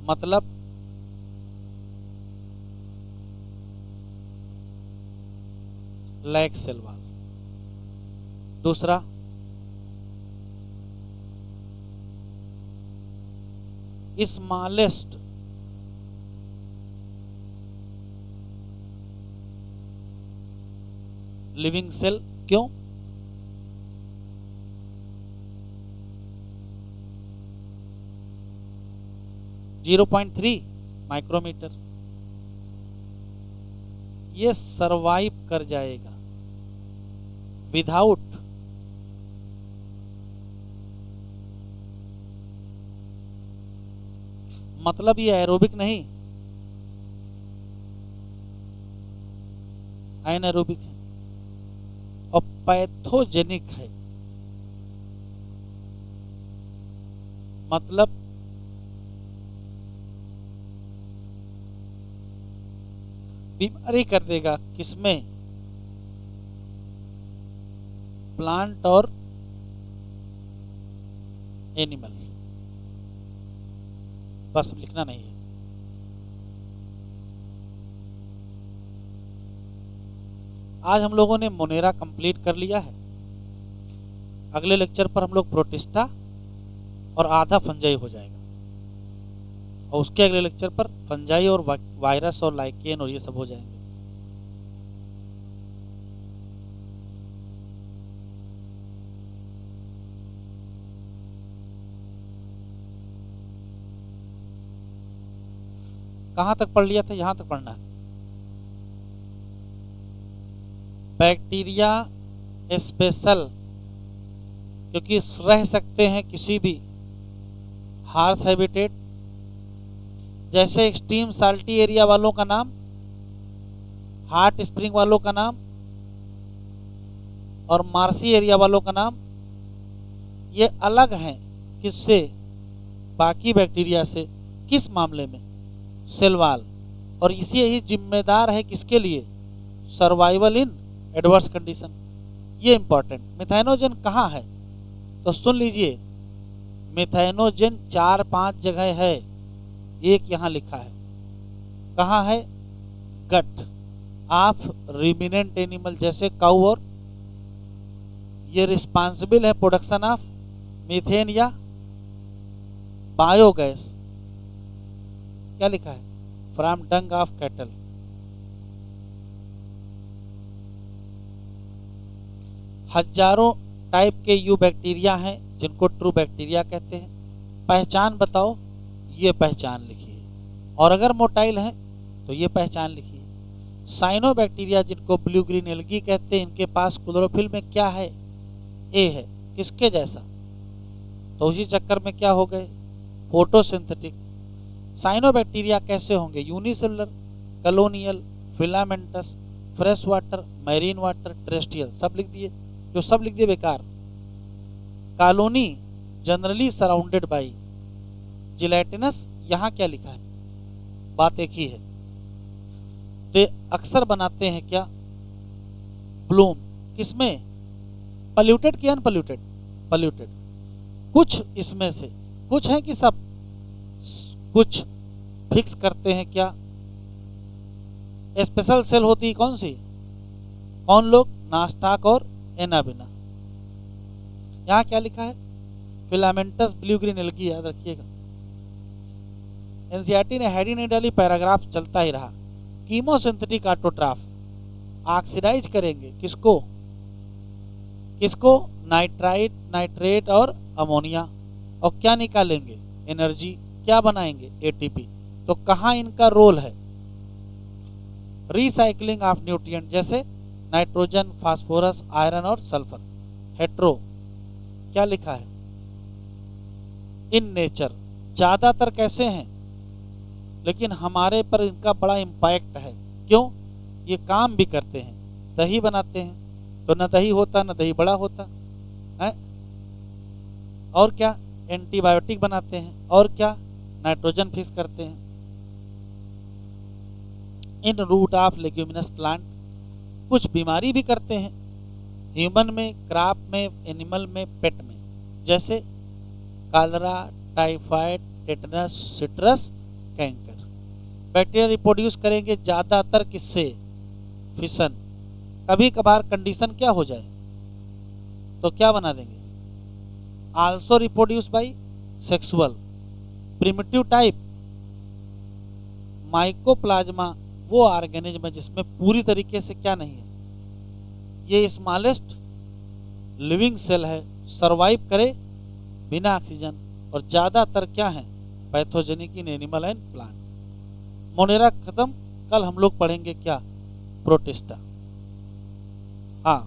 Speaker 1: मतलब लैक सेल वॉल। दूसरा, स्मॉलेस्ट लिविंग सेल। क्यों? जीरो 0.3 माइक्रोमीटर, ये सरवाइव कर जाएगा विदाउट मतलब ये एरोबिक नहीं, एनारोबिक है और पैथोजेनिक है। मतलब बीमारी कर देगा किसमें, प्लांट और एनिमल। बस लिखना नहीं है। आज हम लोगों ने मोनेरा कंप्लीट कर लिया है। अगले लेक्चर पर हम लोग प्रोटिस्टा और आधा फंजाई हो जाएगा, और उसके अगले लेक्चर पर फंजाई और वायरस और लाइकेन और ये सब हो जाएंगे। कहां तक पढ़ लिया था? यहां तक पढ़ना है। बैक्टीरिया स्पेशल, क्योंकि रह सकते हैं किसी भी हार्श हैबिटेट, जैसे एक्सट्रीम साल्टी एरिया वालों का नाम, हॉट स्प्रिंग वालों का नाम और मार्सी एरिया वालों का नाम, ये अलग हैं किससे, बाकी बैक्टीरिया से। किस मामले में? Cell wall. और इसी यही जिम्मेदार है किसके लिए, सर्वाइवल इन एडवर्स कंडीशन। ये इंपॉर्टेंट। मिथाइनोजन कहाँ है? तो सुन लीजिए, मिथाइनोजन 4-5 जगह है। एक यहाँ लिखा है, कहाँ है? गट ऑफ रिमिनेंट एनिमल, जैसे काऊ, और ये रिस्पांसिबल है प्रोडक्शन ऑफ मीथेन या बायोगैस। क्या लिखा है? From Dang of cattle. हजारों टाइप के यू बैक्टीरिया हैं जिनको ट्रू बैक्टीरिया कहते हैं। पहचान बताओ, ये पहचान लिखिए। और अगर मोटाइल हैं तो ये पहचान लिखिए। साइनो बैक्टीरिया जिनको ब्लू ग्रीन एल्गी कहते हैं, इनके पास क्लोरोफिल में क्या है? ए है। किसके जैसा? तो उसी चक्कर में क्या हो गए? फोटोसिंथेटिक। साइनो बैक्टीरिया कैसे होंगे? Unicellular, colonial, filamentous, fresh water, marine water, terrestrial. सब लिख दिए। जो सब लिख दिए बेकार। Colony generally surrounded by gelatinous. यहाँ क्या लिखा है? बात एक ही है। तो अक्सर बनाते हैं क्या? ब्लूम। किसमें? पल्यूटेड कि अनपल्यूटेड? पल्यूटेड। कुछ इसमें से, कुछ है कि सब? कुछ फिक्स करते हैं क्या? स्पेशल सेल होती है कौन सी? कौन लोग? नास्टाक और एनाबिना। यहाँ क्या लिखा है? Filamentous blue green algae. याद रखिएगा। एनसीईआरटी ने हेडिंग नहीं डाली, पैराग्राफ चलता ही रहा। कीमोसिंथेटिक ऑटोट्राफ ऑक्सीडाइज करेंगे किसको? किसको? नाइट्राइट, नाइट्रेट और अमोनिया। और क्या निकालेंगे? एनर्जी। क्या बनाएंगे? एटीपी। तो कहाँ इनका रोल है? रिसाइकलिंग ऑफ न्यूट्रिएंट, जैसे नाइट्रोजन, फास्फोरस, आयरन और सल्फर। हेट्रो। क्या लिखा है? In nature. ज्यादातर कैसे हैं, लेकिन हमारे पर इनका बड़ा इम्पैक्ट है। क्यों? ये काम भी करते हैं। दही बनाते हैं, तो न दही होता न दही बड़ा होता है। और क्या? एंटीबायोटिक बनाते हैं। और क्या? नाइट्रोजन फिक्स करते हैं। इन रूट ऑफ लेग्यूमिनस प्लांट। कुछ बीमारी भी करते हैं, ह्यूमन में, क्रॉप में, एनिमल में, पेट में, जैसे cholera, typhoid, tetanus, citrus, canker. Bacteria reproduce करेंगे ज्यादातर किससे? फिशन। कभी कभार कंडीशन क्या हो जाए तो क्या बना देंगे? Also reproduce by sexual. Primitive type mycoplasma वो ऑर्गेनिज्म है जिसमें पूरी तरीके से क्या नहीं है, ये स्मॉलेस्ट लिविंग सेल है, सरवाइव करे बिना ऑक्सीजन। और ज्यादातर क्या है? Pathogenic in animal and plant. Monera खत्म, कल हम लोग पढ़ेंगे क्या, प्रोटिस्टा। हाँ